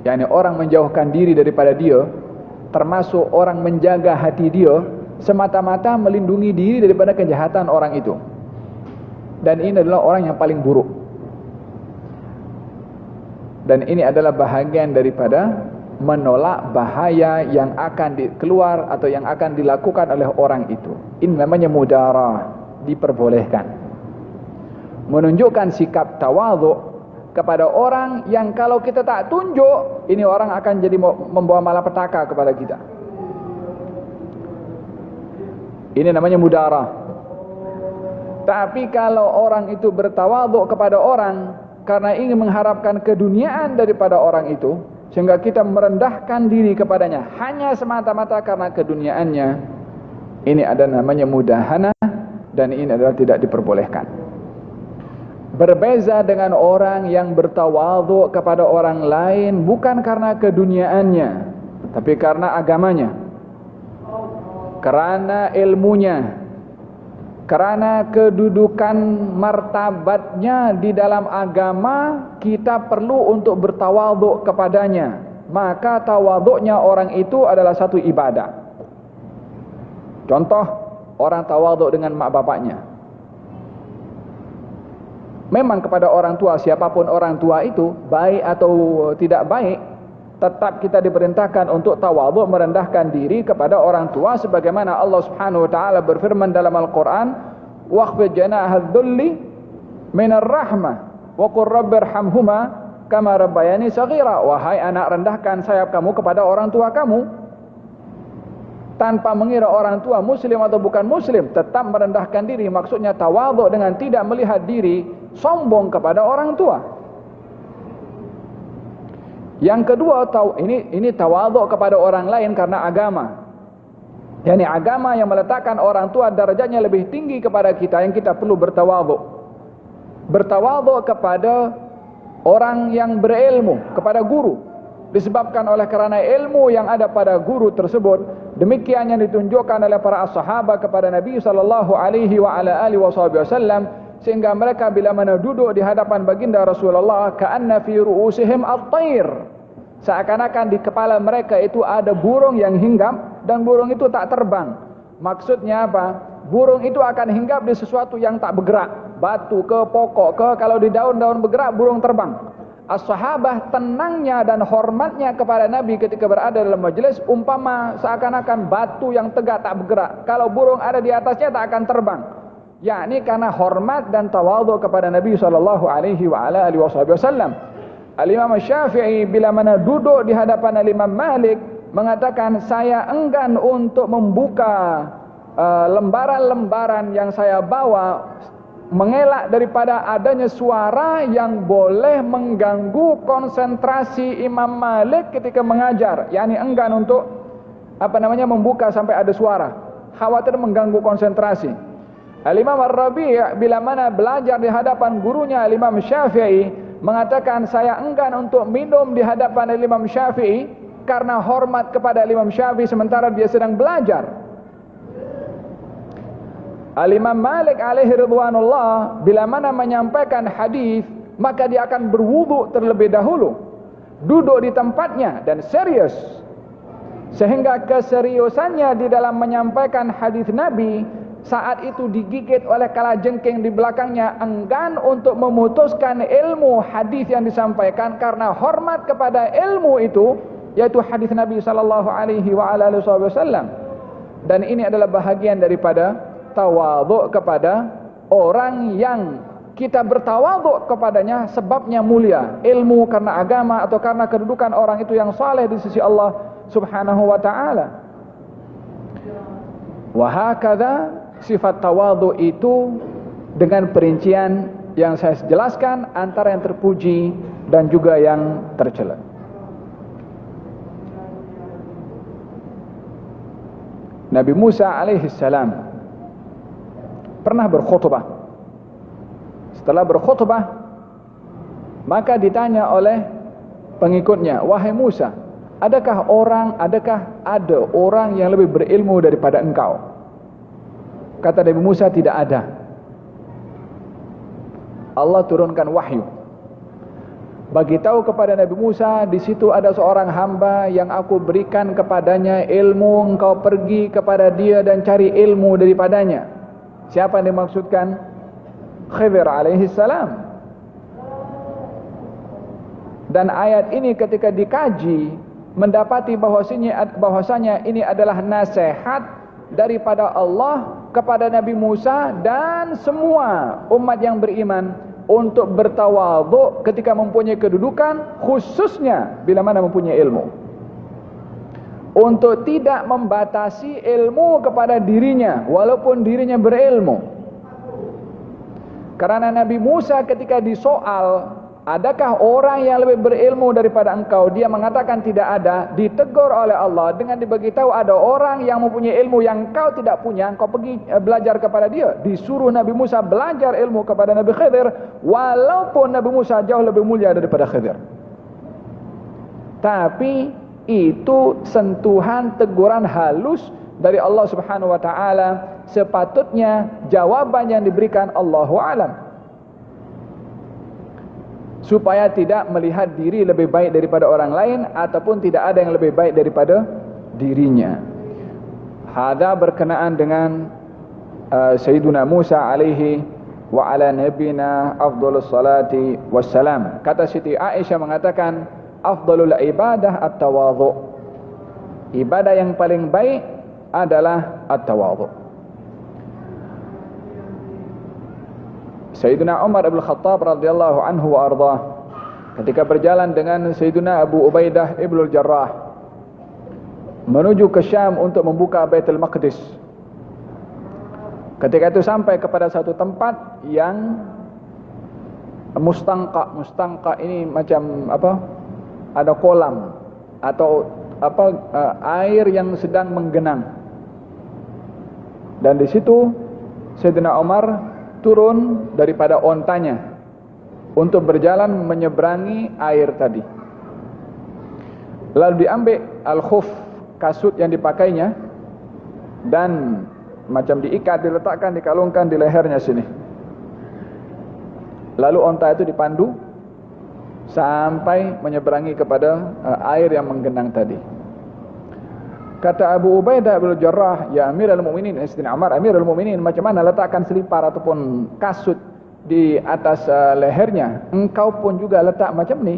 yakni orang menjauhkan diri daripada dia, termasuk orang menjaga hati dia semata-mata melindungi diri daripada kejahatan orang itu. Dan ini adalah orang yang paling buruk. Dan ini adalah bahagian daripada menolak bahaya yang akan keluar atau yang akan dilakukan oleh orang itu. Ini namanya mudarah, diperbolehkan. Menunjukkan sikap tawadhu kepada orang yang kalau kita tak tunjuk, ini orang akan jadi membawa malapetaka kepada kita. Ini namanya mudarah. Tapi kalau orang itu bertawadhu kepada orang karena ingin mengharapkan keduniaan daripada orang itu, sehingga kita merendahkan diri kepadanya hanya semata-mata karena keduniaannya, ini ada namanya mudahana, dan ini adalah tidak diperbolehkan. Berbeza dengan orang yang bertawadhu kepada orang lain bukan karena keduniaannya, tapi karena agamanya, karena ilmunya, karena kedudukan martabatnya di dalam agama. Kita perlu untuk bertawadhu kepadanya. Maka tawadhunya orang itu adalah satu ibadah. Contoh, orang tawadhu dengan mak bapaknya. Memang kepada orang tua, siapapun orang tua itu, baik atau tidak baik, tetap kita diperintahkan untuk tawadhu, merendahkan diri kepada orang tua, sebagaimana Allah Subhanahu wa taala berfirman dalam Al-Qur'an, waqfid janahadz dhulli minar rahmah wa qur rabbirhamhuma kama rabbayani shaghira. Wahai anak, rendahkan sayap kamu kepada orang tua kamu, tanpa mengira orang tua muslim atau bukan muslim, tetap merendahkan diri. Maksudnya tawadhu dengan tidak melihat diri sombong kepada orang tua. Yang kedua, ini tawadhu kepada orang lain karena agama. yakni agama yang meletakkan orang tua darajatnya lebih tinggi kepada kita, yang kita perlu bertawadhu. Bertawadhu kepada orang yang berilmu, kepada guru, disebabkan oleh karena ilmu yang ada pada guru tersebut. Demikian yang ditunjukkan oleh para sahabat kepada Nabi sallallahu alaihi wasallam, sehingga mereka bila mana duduk di hadapan baginda Rasulullah, ka'anna fi ru'usihim at-tair, seakan-akan di kepala mereka itu ada burung yang hinggap, dan burung itu tak terbang. Maksudnya apa? Burung itu akan hinggap di sesuatu yang tak bergerak, batu ke, pokok ke. Kalau di daun-daun bergerak, burung terbang. As-sahabah tenangnya dan hormatnya kepada Nabi ketika berada dalam majelis umpama seakan-akan batu yang tegak tak bergerak. Kalau burung ada di atasnya tak akan terbang. Yakni karena hormat dan tawadhu kepada Nabi sallallahu alaihi wasallam. Al-Imam Syafi'i bila mana duduk di hadapan Al-Imam Malik mengatakan, saya enggan untuk membuka lembaran-lembaran yang saya bawa, mengelak daripada adanya suara yang boleh mengganggu konsentrasi Imam Malik ketika mengajar. yakni enggan untuk membuka sampai ada suara, khawatir mengganggu konsentrasi. Al-Imam Ar-Rabi' bila mana belajar di hadapan gurunya Al-Imam Syafi'i mengatakan, saya enggan untuk minum di hadapan Al-Imam Syafi'i karena hormat kepada Al-Imam Syafi'i sementara dia sedang belajar. Al-Imam Malik alaihi ridwanullah bila mana menyampaikan hadis, maka dia akan berwudu terlebih dahulu, duduk di tempatnya dan serius, sehingga keseriusannya di dalam menyampaikan hadis Nabi saat itu digigit oleh kalajengking di belakangnya, enggan untuk memutuskan ilmu hadis yang disampaikan karena hormat kepada ilmu itu, yaitu hadis Nabi sallallahu alaihi wasallam. Dan ini adalah bahagian daripada tawadhu kepada orang yang kita bertawadhu kepadanya sebabnya mulia, ilmu karena agama atau karena kedudukan orang itu yang saleh di sisi Allah Subhanahu wa taala. Wa hakadha, sifat tawadhu itu dengan perincian yang saya jelaskan, antara yang terpuji dan juga yang tercela. Nabi Musa alaihi salam pernah berkhutbah. Setelah berkhutbah, maka ditanya oleh pengikutnya, wahai Musa, adakah ada orang yang lebih berilmu daripada engkau? Kata Nabi Musa, tidak ada. Allah turunkan wahyu, bagi tahu kepada Nabi Musa, di situ ada seorang hamba yang aku berikan kepadanya ilmu, engkau pergi kepada dia dan cari ilmu daripadanya. Siapa yang dimaksudkan? Khidir alaihi salam. Dan ayat ini ketika dikaji mendapati bahwasanya ini adalah nasihat daripada Allah kepada Nabi Musa dan semua umat yang beriman untuk bertawadhu ketika mempunyai kedudukan, khususnya bila mana mempunyai ilmu, untuk tidak membatasi ilmu kepada dirinya walaupun dirinya berilmu. Karena Nabi Musa ketika disoal, adakah orang yang lebih berilmu daripada engkau? Dia mengatakan tidak ada. Ditegur oleh Allah dengan diberitahu ada orang yang mempunyai ilmu yang engkau tidak punya. Engkau pergi belajar kepada dia. Disuruh Nabi Musa belajar ilmu kepada Nabi Khidir, walaupun Nabi Musa jauh lebih mulia daripada Khidir. Tapi itu sentuhan teguran halus dari Allah Subhanahu wa taala. Sepatutnya jawaban yang diberikan Allahu a'lam, supaya tidak melihat diri lebih baik daripada orang lain ataupun tidak ada yang lebih baik daripada dirinya. Hada berkenaan dengan Sayyiduna Musa alaihi wa ala nabina afdhalus salati wassalam. Kata Siti Aisyah mengatakan, afdhalul ibadah at-tawadhu. Ibadah yang paling baik adalah at-tawadhu. Sayyidina Umar ibn Khattab radhiyallahu anhu wa ardhah ketika berjalan dengan Sayyidina Abu Ubaidah ibn al-Jarrah menuju ke Syam untuk membuka Baitul Maqdis. Ketika itu sampai kepada satu tempat yang mustangqa. Mustangqa ini macam apa? Ada kolam atau apa, air yang sedang menggenang. Dan di situ Sayyidina Umar turun daripada ontanya untuk berjalan menyeberangi air tadi. Lalu diambil al-khuf, kasut yang dipakainya, dan macam diikat, diletakkan, dikalungkan di lehernya sini. Lalu onta itu dipandu sampai menyeberangi kepada air yang menggenang tadi. Kata Abu Ubaidah bin Jarrah, ya Amirul Mukminin, Sayyidina Umar, Amirul Mukminin, macam mana letakkan selipar ataupun kasut di atas lehernya? Engkau pun juga letak macam ni.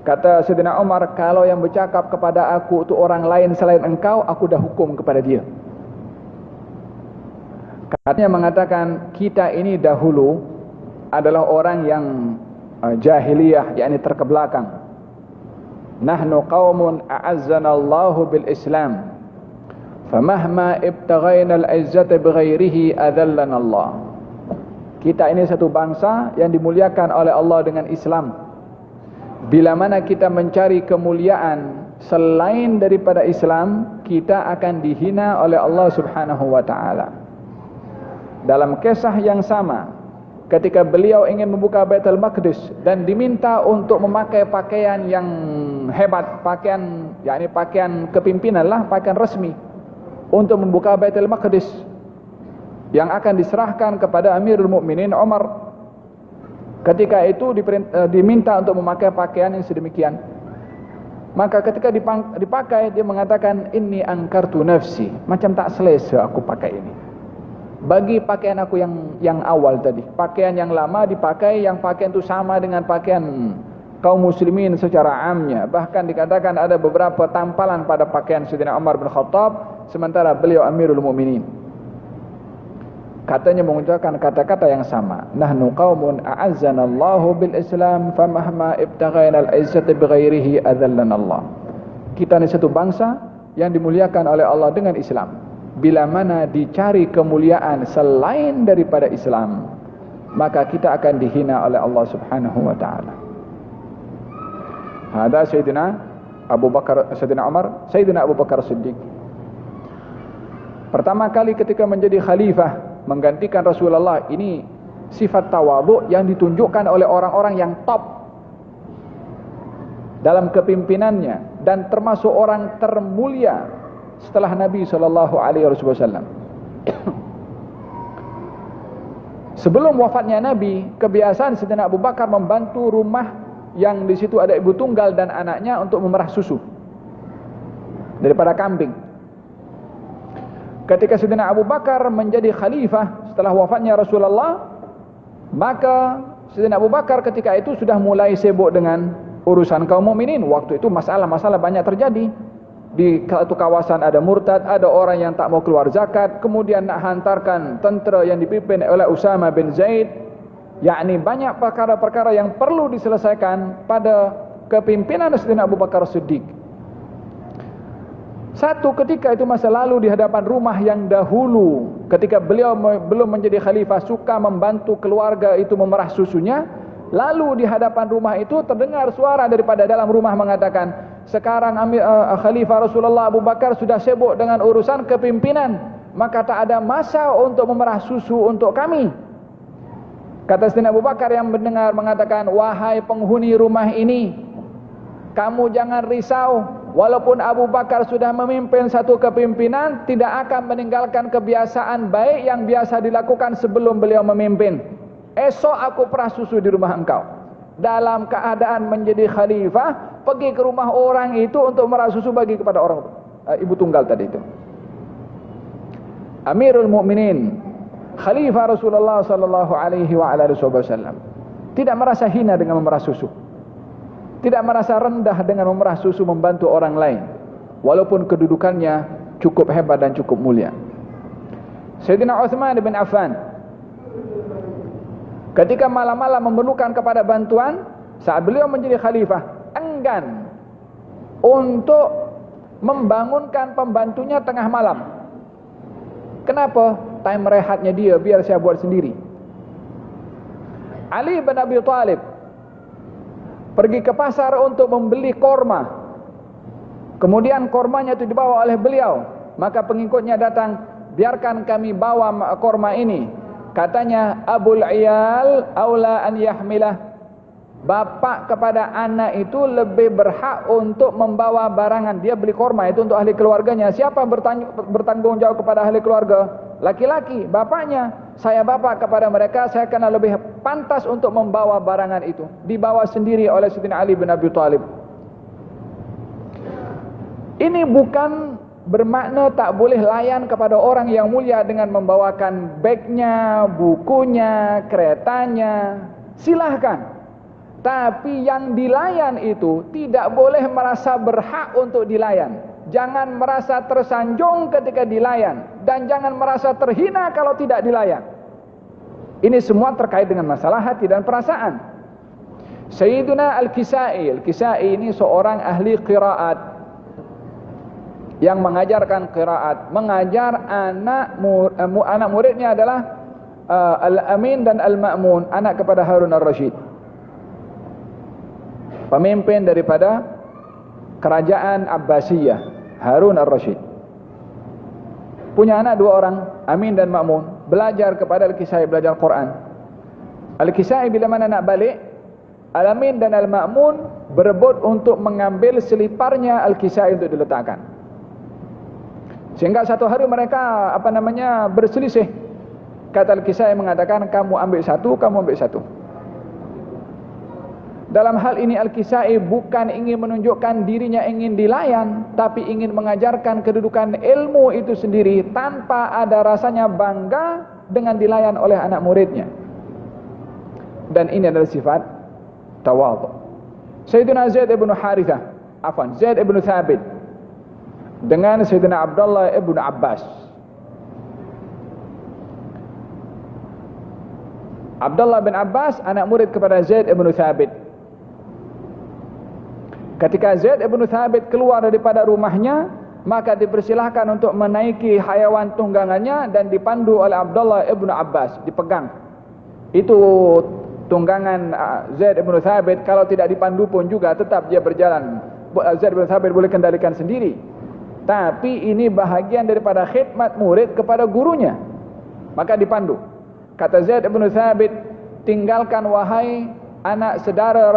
Kata Sayyidina Umar, kalau yang bercakap kepada aku itu orang lain selain engkau, aku dah hukum kepada dia. Katanya mengatakan, kita ini dahulu adalah orang yang jahiliyah, yakni terkebelakang. Nahnu qaumun a'azzana Allahu bil Islam, famahma ibtaghaina al-izzata bighairihi adallana Allah. Kita ini satu bangsa yang dimuliakan oleh Allah dengan Islam. Bila mana kita mencari kemuliaan selain daripada Islam, kita akan dihina oleh Allah Subhanahu wa taala. Dalam kisah yang sama, ketika beliau ingin membuka Baitul Maqdis dan diminta untuk memakai pakaian yang hebat, pakaian yakni pakaian kepimpinan lah, pakaian resmi untuk membuka Baitul Maqdis yang akan diserahkan kepada Amirul Mukminin Umar. Ketika itu diminta untuk memakai pakaian yang sedemikian. Maka ketika dipakai, dia mengatakan, inni angkartu nafsi, macam tak selesa aku pakai ini. Bagi pakaian aku yang awal tadi, pakaian yang lama dipakai, yang pakaian itu sama dengan pakaian kaum muslimin secara amnya. Bahkan dikatakan ada beberapa tampalan pada pakaian Sayyidina Umar bin Khattab, sementara beliau Amirul Mukminin. Katanya mengucapkan kata-kata yang sama. Nahnu qaumun a'azzana Allahu bil Islam, famahma ibtaghaina al-izzata bighairihi adzallana Allah. Kita ini satu bangsa yang dimuliakan oleh Allah dengan Islam. Bila mana dicari kemuliaan selain daripada Islam, maka kita akan dihina oleh Allah Subhanahu wa taala. Hada Sayyidina Abu Bakar, Sayyidina Umar, Sayyidina Abu Bakar Siddiq. Pertama kali ketika menjadi khalifah menggantikan Rasulullah, ini sifat tawadhu yang ditunjukkan oleh orang-orang yang top dalam kepimpinannya dan termasuk orang termulia setelah Nabi SAW. Sebelum wafatnya Nabi, kebiasaan Sayyidina Abu Bakar membantu rumah yang di situ ada ibu tunggal dan anaknya untuk memerah susu daripada kambing. Ketika Sayyidina Abu Bakar menjadi khalifah setelah wafatnya Rasulullah, maka Sayyidina Abu Bakar ketika itu sudah mulai sibuk dengan urusan kaum mukminin. Waktu itu masalah-masalah banyak terjadi. Di satu kawasan ada murtad, ada orang yang tak mau keluar zakat, kemudian nak hantarkan tentera yang dipimpin oleh Usama bin Zaid. Yakni banyak perkara-perkara yang perlu diselesaikan pada kepimpinan Sayyidina Abu Bakar Siddiq. Satu ketika itu masa lalu di hadapan rumah yang dahulu ketika beliau belum menjadi khalifah suka membantu keluarga itu memerah susunya, lalu di hadapan rumah itu terdengar suara daripada dalam rumah mengatakan, sekarang Khalifah Rasulullah Abu Bakar sudah sibuk dengan urusan kepimpinan, maka tak ada masa untuk memerah susu untuk kami. Kata Sayyidina Abu Bakar yang mendengar mengatakan, wahai penghuni rumah ini, kamu jangan risau. Walaupun Abu Bakar sudah memimpin satu kepimpinan, tidak akan meninggalkan kebiasaan baik yang biasa dilakukan sebelum beliau memimpin. Esok aku perah susu di rumah engkau. Dalam keadaan menjadi khalifah, pergi ke rumah orang itu untuk merah susu bagi kepada orang ibu tunggal tadi itu. Amirul Mukminin, Khalifah Rasulullah sallallahu alaihi wasallam tidak merasa hina dengan memerah susu. Tidak merasa rendah dengan memerah susu membantu orang lain, walaupun kedudukannya cukup hebat dan cukup mulia. Sayyidina Utsman bin Affan ketika malam-malam memerlukan kepada bantuan, saat beliau menjadi khalifah, enggan untuk membangunkan pembantunya tengah malam. Kenapa? Time rehatnya dia, biar saya buat sendiri. Ali bin Abi Thalib pergi ke pasar untuk membeli korma. Kemudian kormanya itu dibawa oleh beliau. Maka pengikutnya datang, biarkan kami bawa korma ini. Katanya, Abul Iyal aula an yahmilah. Bapak kepada anak itu lebih berhak untuk membawa barangan. Dia beli korma itu untuk ahli keluarganya. Siapa bertanggung jawab kepada ahli keluarga? Laki-laki, bapaknya. Saya bapak kepada mereka, saya kena lebih pantas untuk membawa barangan itu. Dibawa sendiri oleh Sayyidina Ali bin Abi Thalib. Ini bukan bermakna tak boleh layan kepada orang yang mulia dengan membawakan bagnya, bukunya, keretanya. Silahkan. Tapi yang dilayan itu tidak boleh merasa berhak untuk dilayan. Jangan merasa tersanjung ketika dilayan, dan jangan merasa terhina kalau tidak dilayan. Ini semua terkait dengan masalah hati dan perasaan. Sayyiduna Al-Kisai ini seorang ahli qiraat yang mengajarkan qiraat, mengajar anak muridnya adalah Al-Amin dan Al-Ma'mun, anak kepada Harun Ar-Rasyid, pemimpin daripada kerajaan Abbasiyah. Harun Ar-Rasyid punya anak dua orang, Amin dan Ma'mun, belajar kepada Al-Kisai, belajar Quran. Al-Kisai bila mana nak balik, Al-Amin dan Al-Ma'mun berebut untuk mengambil seliparnya Al-Kisai untuk diletakkan. Sehingga satu hari mereka berselisih. Kata Al-Kisai mengatakan, kamu ambil satu, kamu ambil satu. Dalam hal ini Al-Kisai bukan ingin menunjukkan dirinya ingin dilayan, tapi ingin mengajarkan kedudukan ilmu itu sendiri tanpa ada rasanya bangga dengan dilayan oleh anak muridnya. Dan ini adalah sifat tawadhu. Sayyidina Zaid ibn Zaid ibn Thabit dengan Sayyidina Abdullah ibn Abbas. Abdullah bin Abbas anak murid kepada Zaid ibn Thabit. Ketika Zaid ibn Thabit keluar daripada rumahnya, maka dipersilahkan untuk menaiki hayawan tunggangannya dan dipandu oleh Abdullah ibn Abbas, dipegang. Itu tunggangan Zaid ibn Thabit, kalau tidak dipandu pun juga tetap dia berjalan. Zaid ibn Thabit boleh kendalikan sendiri. Tapi ini bahagian daripada khidmat murid kepada gurunya. Maka dipandu. Kata Zaid ibn Thabit, tinggalkan wahai anak saudara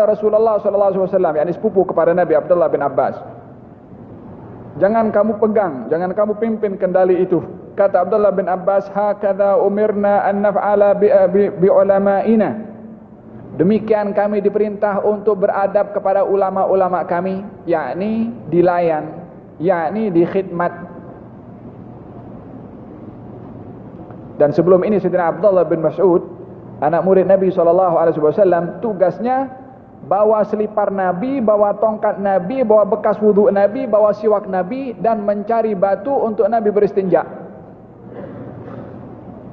Rasulullah sallallahu alaihi wasallam, yakni sepupu kepada Nabi Abdullah bin Abbas. Jangan kamu pegang, jangan kamu pimpin kendali itu. Kata Abdullah bin Abbas, hakadha umirna an naf'ala bi ulama'ina. Demikian kami diperintah untuk beradab kepada ulama-ulama kami, yakni dilayan, yakni dikhidmat. Dan sebelum ini Sayyidina Abdullah bin Mas'ud, anak murid Nabi SAW, tugasnya bawa selipar Nabi, bawa tongkat Nabi, bawa bekas wudhu Nabi, bawa siwak Nabi, dan mencari batu untuk Nabi beristinja.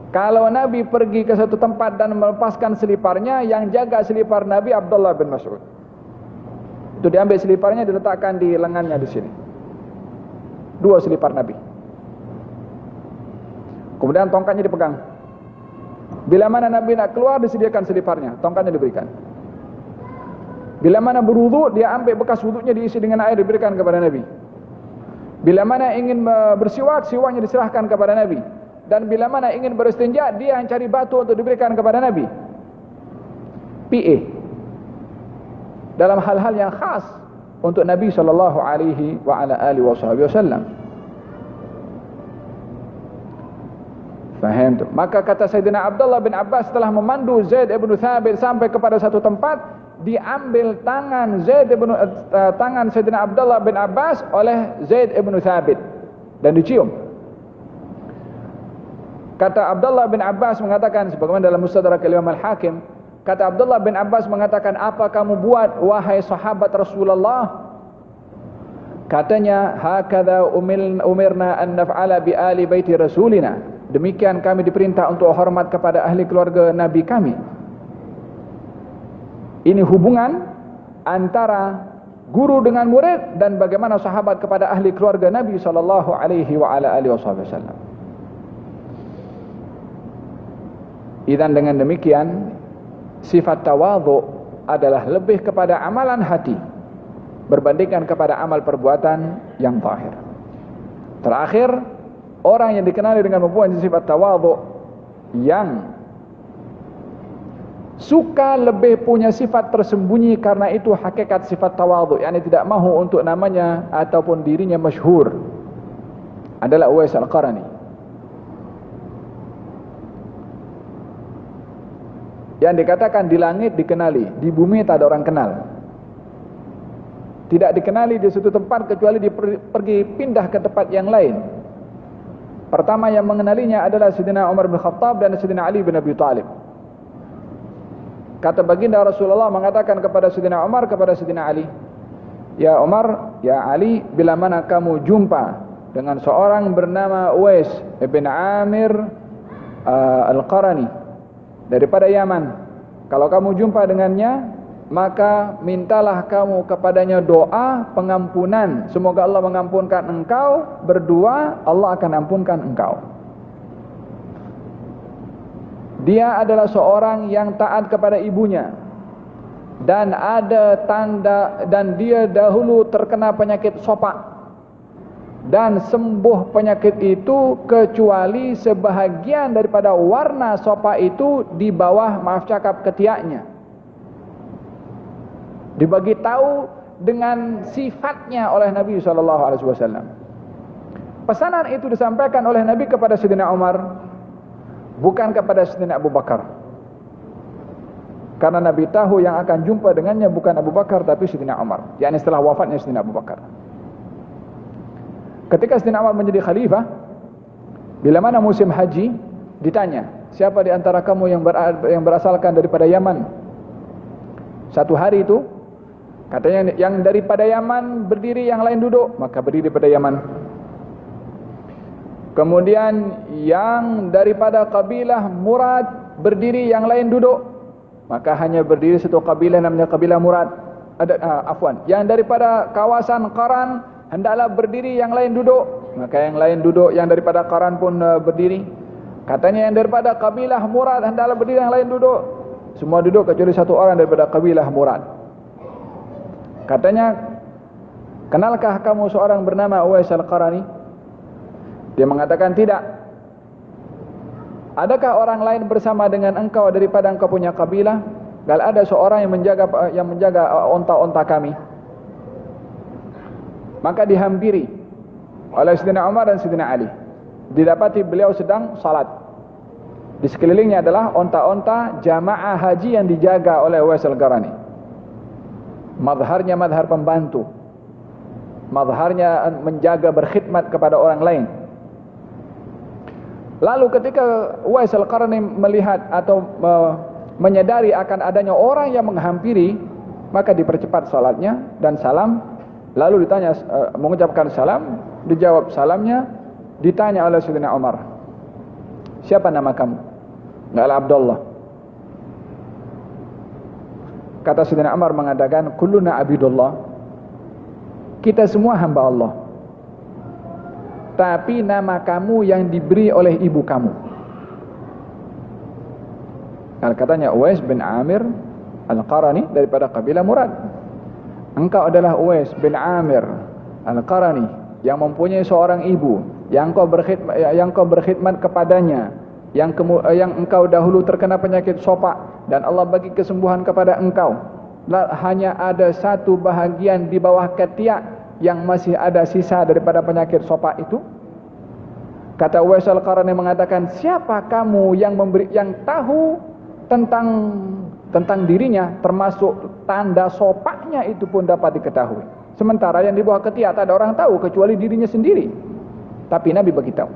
Kalau Nabi pergi ke satu tempat dan melepaskan seliparnya, yang jaga selipar Nabi Abdullah bin Mas'ud. Itu diambil seliparnya, diletakkan di lengannya di sini. 2 selipar Nabi. Kemudian tongkatnya dipegang. Bila mana Nabi nak keluar, disediakan seliparnya, tongkatnya diberikan. Bila mana berwudu, dia ambil bekas wudunya, diisi dengan air, diberikan kepada Nabi. Bila mana ingin bersiwak, siwaknya diserahkan kepada Nabi. Dan bila mana ingin beristinja, dia yang cari batu untuk diberikan kepada Nabi. PA dalam hal-hal yang khas untuk Nabi SAW. Faham tu? Maka kata Sayyidina Abdullah bin Abbas, setelah memandu Zaid ibn Thabit sampai kepada satu tempat, diambil tangan tangan Sayyidina Abdullah bin Abbas oleh Zaid ibn Thabit dan dicium. Kata Abdullah bin Abbas mengatakan, sebagaimana dalam Mustadrak Imam Al-Hakim, kata Abdullah bin Abbas mengatakan, apa kamu buat wahai sahabat Rasulullah? Katanya, hakadha umirna an naf'ala bi ali baiti rasulina. Demikian kami diperintah untuk hormat kepada ahli keluarga Nabi kami. Ini hubungan antara guru dengan murid dan bagaimana sahabat kepada ahli keluarga Nabi SAW. Dan dengan demikian, sifat tawadhu adalah lebih kepada amalan hati berbandingkan kepada amal perbuatan yang zahir. Terakhir, orang yang dikenali dengan mempunyai sifat tawadhu, yang suka lebih punya sifat tersembunyi, karena itu hakikat sifat tawadhu, yakni tidak mahu untuk namanya ataupun dirinya masyhur, adalah Uwais Al-Qarani. Yang dikatakan di langit dikenali, di bumi tak ada orang kenal. Tidak dikenali di suatu tempat kecuali pergi pindah ke tempat yang lain. Pertama yang mengenalinya adalah Sayyidina Umar bin Khattab dan Sayyidina Ali bin Abi Thalib. Kata baginda Rasulullah mengatakan kepada Sayyidina Umar, kepada Sayyidina Ali, ya Umar, ya Ali, bila mana kamu jumpa dengan seorang bernama Uwais bin Amir Al-Qarani daripada Yaman, kalau kamu jumpa dengannya, maka mintalah kamu kepadanya doa pengampunan, semoga Allah mengampunkan engkau. Berdua, Allah akan ampunkan engkau. Dia adalah seorang yang taat kepada ibunya, dan ada tanda, dan dia dahulu terkena penyakit sopak, dan sembuh penyakit itu kecuali sebahagian daripada warna sopak itu di bawah, maaf cakap, ketiaknya. Dibagi tahu dengan sifatnya oleh Nabi SAW. Pesanan itu disampaikan oleh Nabi kepada Sayyidina Umar, bukan kepada Sayyidina Abu Bakar. Karena Nabi tahu yang akan jumpa dengannya bukan Abu Bakar, tapi Sayyidina Umar, yakni setelah wafatnya Sayyidina Abu Bakar. Ketika Sayyidina Umar menjadi khalifah, bila mana musim haji, ditanya, siapa di antara kamu yang berasalkan daripada Yaman? Satu hari itu, katanya yang daripada Yaman berdiri, yang lain duduk, maka berdiri pada Yaman. Kemudian yang daripada kabilah Murad berdiri, yang lain duduk, maka hanya berdiri satu kabilah, namanya kabilah Murad. Yang daripada kawasan Qaran hendaklah berdiri, yang lain duduk, maka yang lain duduk. Yang daripada Qaran pun berdiri. Katanya yang daripada kabilah Murad hendaklah berdiri, yang lain duduk. Semua duduk kecuali satu orang daripada kabilah Murad. Katanya, kenalkah kamu seorang bernama Uwais Al-Qarani? Dia mengatakan tidak. Adakah orang lain bersama dengan engkau daripada engkau punya kabilah? Kalau ada seorang yang menjaga onta-onta kami. Maka dihampiri oleh Sayyidina Umar dan Sayyidina Ali. Didapati beliau sedang salat. Di sekelilingnya adalah onta-onta jamaah haji yang dijaga oleh Uwais Al-Qarani. Mazharnya mazhar pembantu, mazharnya menjaga, berkhidmat kepada orang lain. Lalu ketika Uwais Al-Qarni melihat atau menyadari akan adanya orang yang menghampiri, maka dipercepat salatnya dan salam. Lalu ditanya, mengucapkan salam, dijawab salamnya, ditanya oleh Sayyidina Umar, siapa nama kamu? Enggak, Abdullah. Kata Sayyidina Umar mengatakan, kulluna abidullah, kita semua hamba Allah, tapi nama kamu yang diberi oleh ibu kamu. Katanya Uwais bin Amir Al-Qarni daripada kabilah Murad. Engkau adalah Uwais bin Amir Al-Qarni yang mempunyai seorang ibu yang kau berkhidmat kepadanya, yang engkau dahulu terkena penyakit sopak dan Allah bagi kesembuhan kepada engkau. Hanya ada satu bahagian di bawah ketiak yang masih ada sisa daripada penyakit sopak itu. Kata Uwais Al-Qarni mengatakan, siapa kamu yang tahu tentang dirinya, termasuk tanda sopaknya itu pun dapat diketahui. Sementara yang di bawah ketiak tak ada orang tahu kecuali dirinya sendiri. Tapi Nabi beritahu.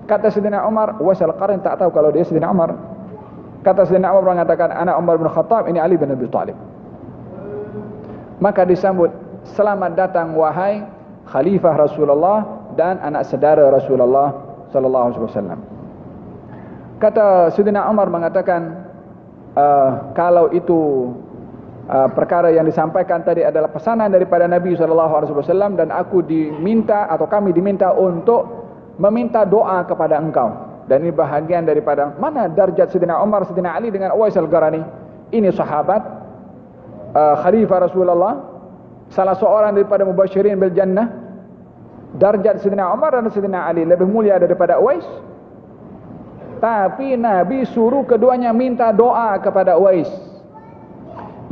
Kata Sayyidina Umar, Uwais Al-Qarni tak tahu kalau dia Sayyidina Umar. Kata Sayyidina Umar mengatakan, ana Umar bin Khattab, ini Ali bin Abi Thalib. Maka disambut, selamat datang wahai Khalifah Rasulullah dan anak saudara Rasulullah sallallahu alaihi wasallam. Kata Sayyidina Umar mengatakan, kalau itu perkara yang disampaikan tadi adalah pesanan daripada Nabi sallallahu alaihi wasallam, dan aku diminta atau kami diminta untuk meminta doa kepada engkau, dan ini bahagian daripada mana darjat Sayyidina Umar, Sayyidina Ali dengan Uwais Al-Qarni. Ini sahabat, Khalifah Rasulullah, salah seorang daripada mubasyirin bil jannah. Darjat Sayyidina Umar dan Sayyidina Ali lebih mulia daripada Uwais. Tapi Nabi suruh keduanya minta doa kepada Uwais,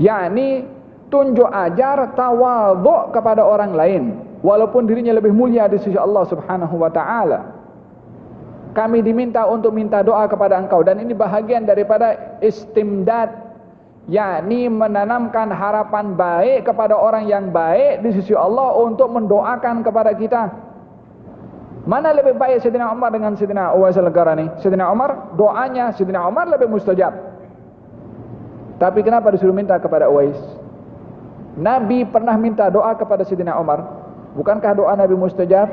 yakni tunjuk ajar tawadhu kepada orang lain walaupun dirinya lebih mulia di sisi Allah Subhanahu wa taala. Kami diminta untuk minta doa kepada engkau, dan ini bahagian daripada istimdad, yakni menanamkan harapan baik kepada orang yang baik di sisi Allah untuk mendoakan kepada kita. Mana lebih baik Sayyidina Umar dengan Sayyidina Uwais Al-Qarni? Sayyidina Umar, doanya Sayyidina Umar lebih mustajab. Tapi kenapa disuruh minta kepada Uwais? Nabi pernah minta doa kepada Sayyidina Umar. Bukankah doa Nabi mustajab?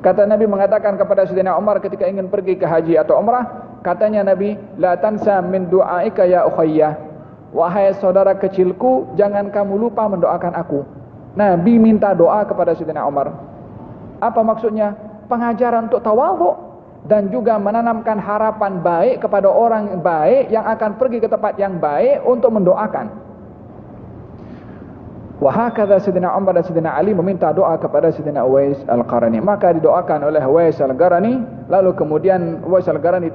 Kata Nabi mengatakan kepada Sayyidina Umar ketika ingin pergi ke haji atau umrah, katanya Nabi, la tansa min du'aika ya ukhayyah. Wahai saudara kecilku, jangan kamu lupa mendoakan aku. Nabi minta doa kepada Sayyidina Umar. Apa maksudnya? Pengajaran untuk tawadhu dan juga menanamkan harapan baik kepada orang baik yang akan pergi ke tempat yang baik untuk mendoakan. Wahakadha Sayyidina Umar dan Sayyidina Ali meminta doa kepada Sayyidina Uwais Al-Qarni. Maka didoakan oleh Uwais Al-Qarni. Lalu kemudian Uwais Al-Qarni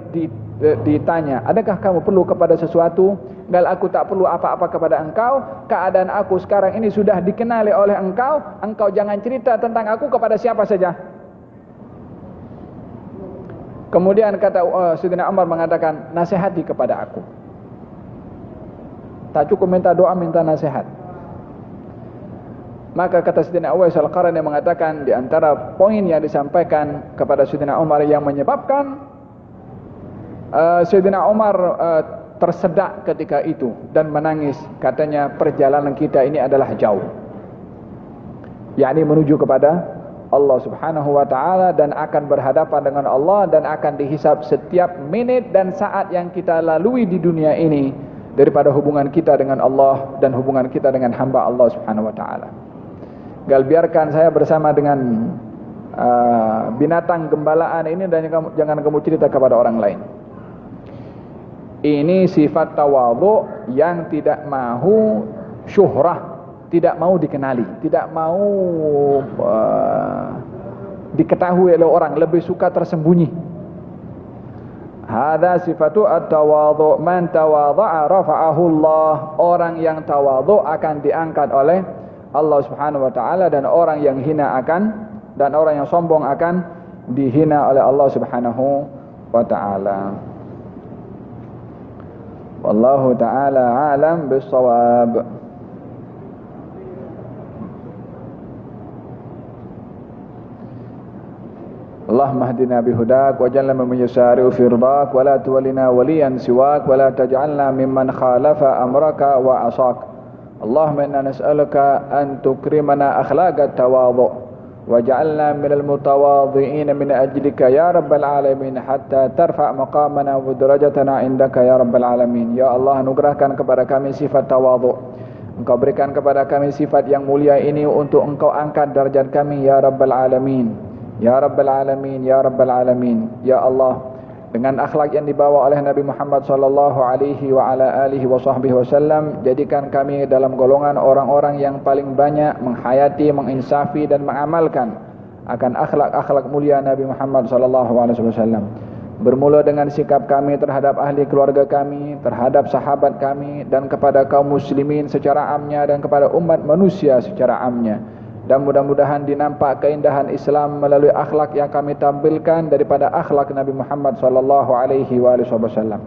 ditanya, adakah kamu perlu kepada sesuatu? Dan aku tak perlu apa-apa kepada engkau. Keadaan aku sekarang ini sudah dikenali oleh engkau. Engkau jangan cerita tentang aku kepada siapa saja. Kemudian kata Sayyidina Umar mengatakan, nasihati kepada aku. Tak cukup minta doa, minta nasihat. Maka kata Sayyidina Uwais Al-Qarni mengatakan, di antara poin yang disampaikan kepada Sayyidina Umar yang menyebabkan Sayyidina Umar tersedak ketika itu dan menangis, katanya perjalanan kita ini adalah jauh, yakni menuju kepada Allah Subhanahu wa taala, dan akan berhadapan dengan Allah dan akan dihisab setiap menit dan saat yang kita lalui di dunia ini daripada hubungan kita dengan Allah dan hubungan kita dengan hamba Allah Subhanahu wa taala. Gal biarkan saya bersama dengan binatang gembalaan ini dan jangan kamu cerita kepada orang lain. Ini sifat tawadhu yang tidak mahu syuhrah, tidak mau dikenali, tidak mau diketahui oleh orang, lebih suka tersembunyi. Hadza sifatu at-tawadhu, man tawadha'a rafa'ahu Allah. Orang yang tawadhu akan diangkat oleh Allah Subhanahu wa taala, dan orang yang sombong akan dihina oleh Allah Subhanahu wa taala. Wallahu ta'ala alam bis-shawab. Allah اللهم اهدنا بهداك واجعلنا ممن يسارع في رضاك ولا تولنا وليا سواك ولا تجعلنا ممن خالف أمرك وعصاك. اللهم إنا نسألك أن تكرمنا أخلاق التواضع واجعلنا من المتواضعين من أجلك يا رب العالمين حتى ترفع مقامنا ودرجتنا عندك يا رب العالمين. Ya Allah, anugerahkan kepada kami sifat tawadhu. Engkau berikan kepada kami sifat yang mulia ini untuk Engkau angkat darjat kami ya Rabbal Alamin. Ya Rabbal Alamin, Ya Rabbal Alamin. Ya Allah, dengan akhlak yang dibawa oleh Nabi Muhammad sallallahu alaihi wa ala alihi wa sahbihi wasallam, jadikan kami dalam golongan orang-orang yang paling banyak menghayati, menginsafi dan mengamalkan akan akhlak-akhlak mulia Nabi Muhammad sallallahu alaihi wasallam. Bermula dengan sikap kami terhadap ahli keluarga kami, terhadap sahabat kami, dan kepada kaum muslimin secara amnya dan kepada umat manusia secara amnya. Dan mudah-mudahan dinampak keindahan Islam melalui akhlak yang kami tampilkan daripada akhlak Nabi Muhammad sallallahu alaihi wasallam.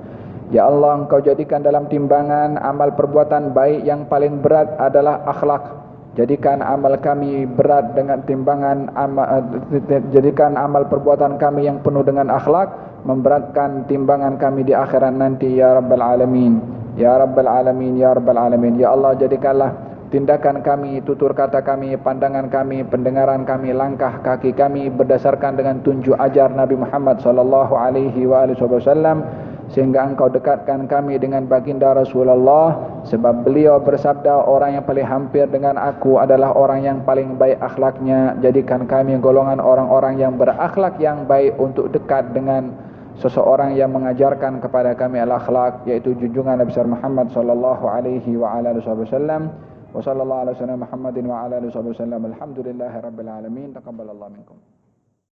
Ya Allah, Engkau jadikan dalam timbangan amal perbuatan baik yang paling berat adalah akhlak. Jadikan amal kami berat dengan timbangan jadikan amal perbuatan kami yang penuh dengan akhlak memberatkan timbangan kami di akhirat nanti ya Rabbal Alamin. Ya Rabbal Alamin, Ya Rabbal Alamin. Ya Allah, jadikanlah tindakan kami, tutur kata kami, pandangan kami, pendengaran kami, langkah kaki kami berdasarkan dengan tunjuk ajar Nabi Muhammad sallallahu alaihi wasallam, sehingga Engkau dekatkan kami dengan baginda Rasulullah, sebab beliau bersabda, orang yang paling hampir dengan aku adalah orang yang paling baik akhlaknya. Jadikan kami golongan orang-orang yang berakhlak yang baik untuk dekat dengan seseorang yang mengajarkan kepada kami al-akhlak, yaitu junjungan Nabi Muhammad sallallahu alaihi wa ala alihi wasallam. Wa sallallahu ala sayyidina Muhammadin wa ala alihi wasallam. Alhamdulillahirabbil alamin. Taqabbalallahu minkum.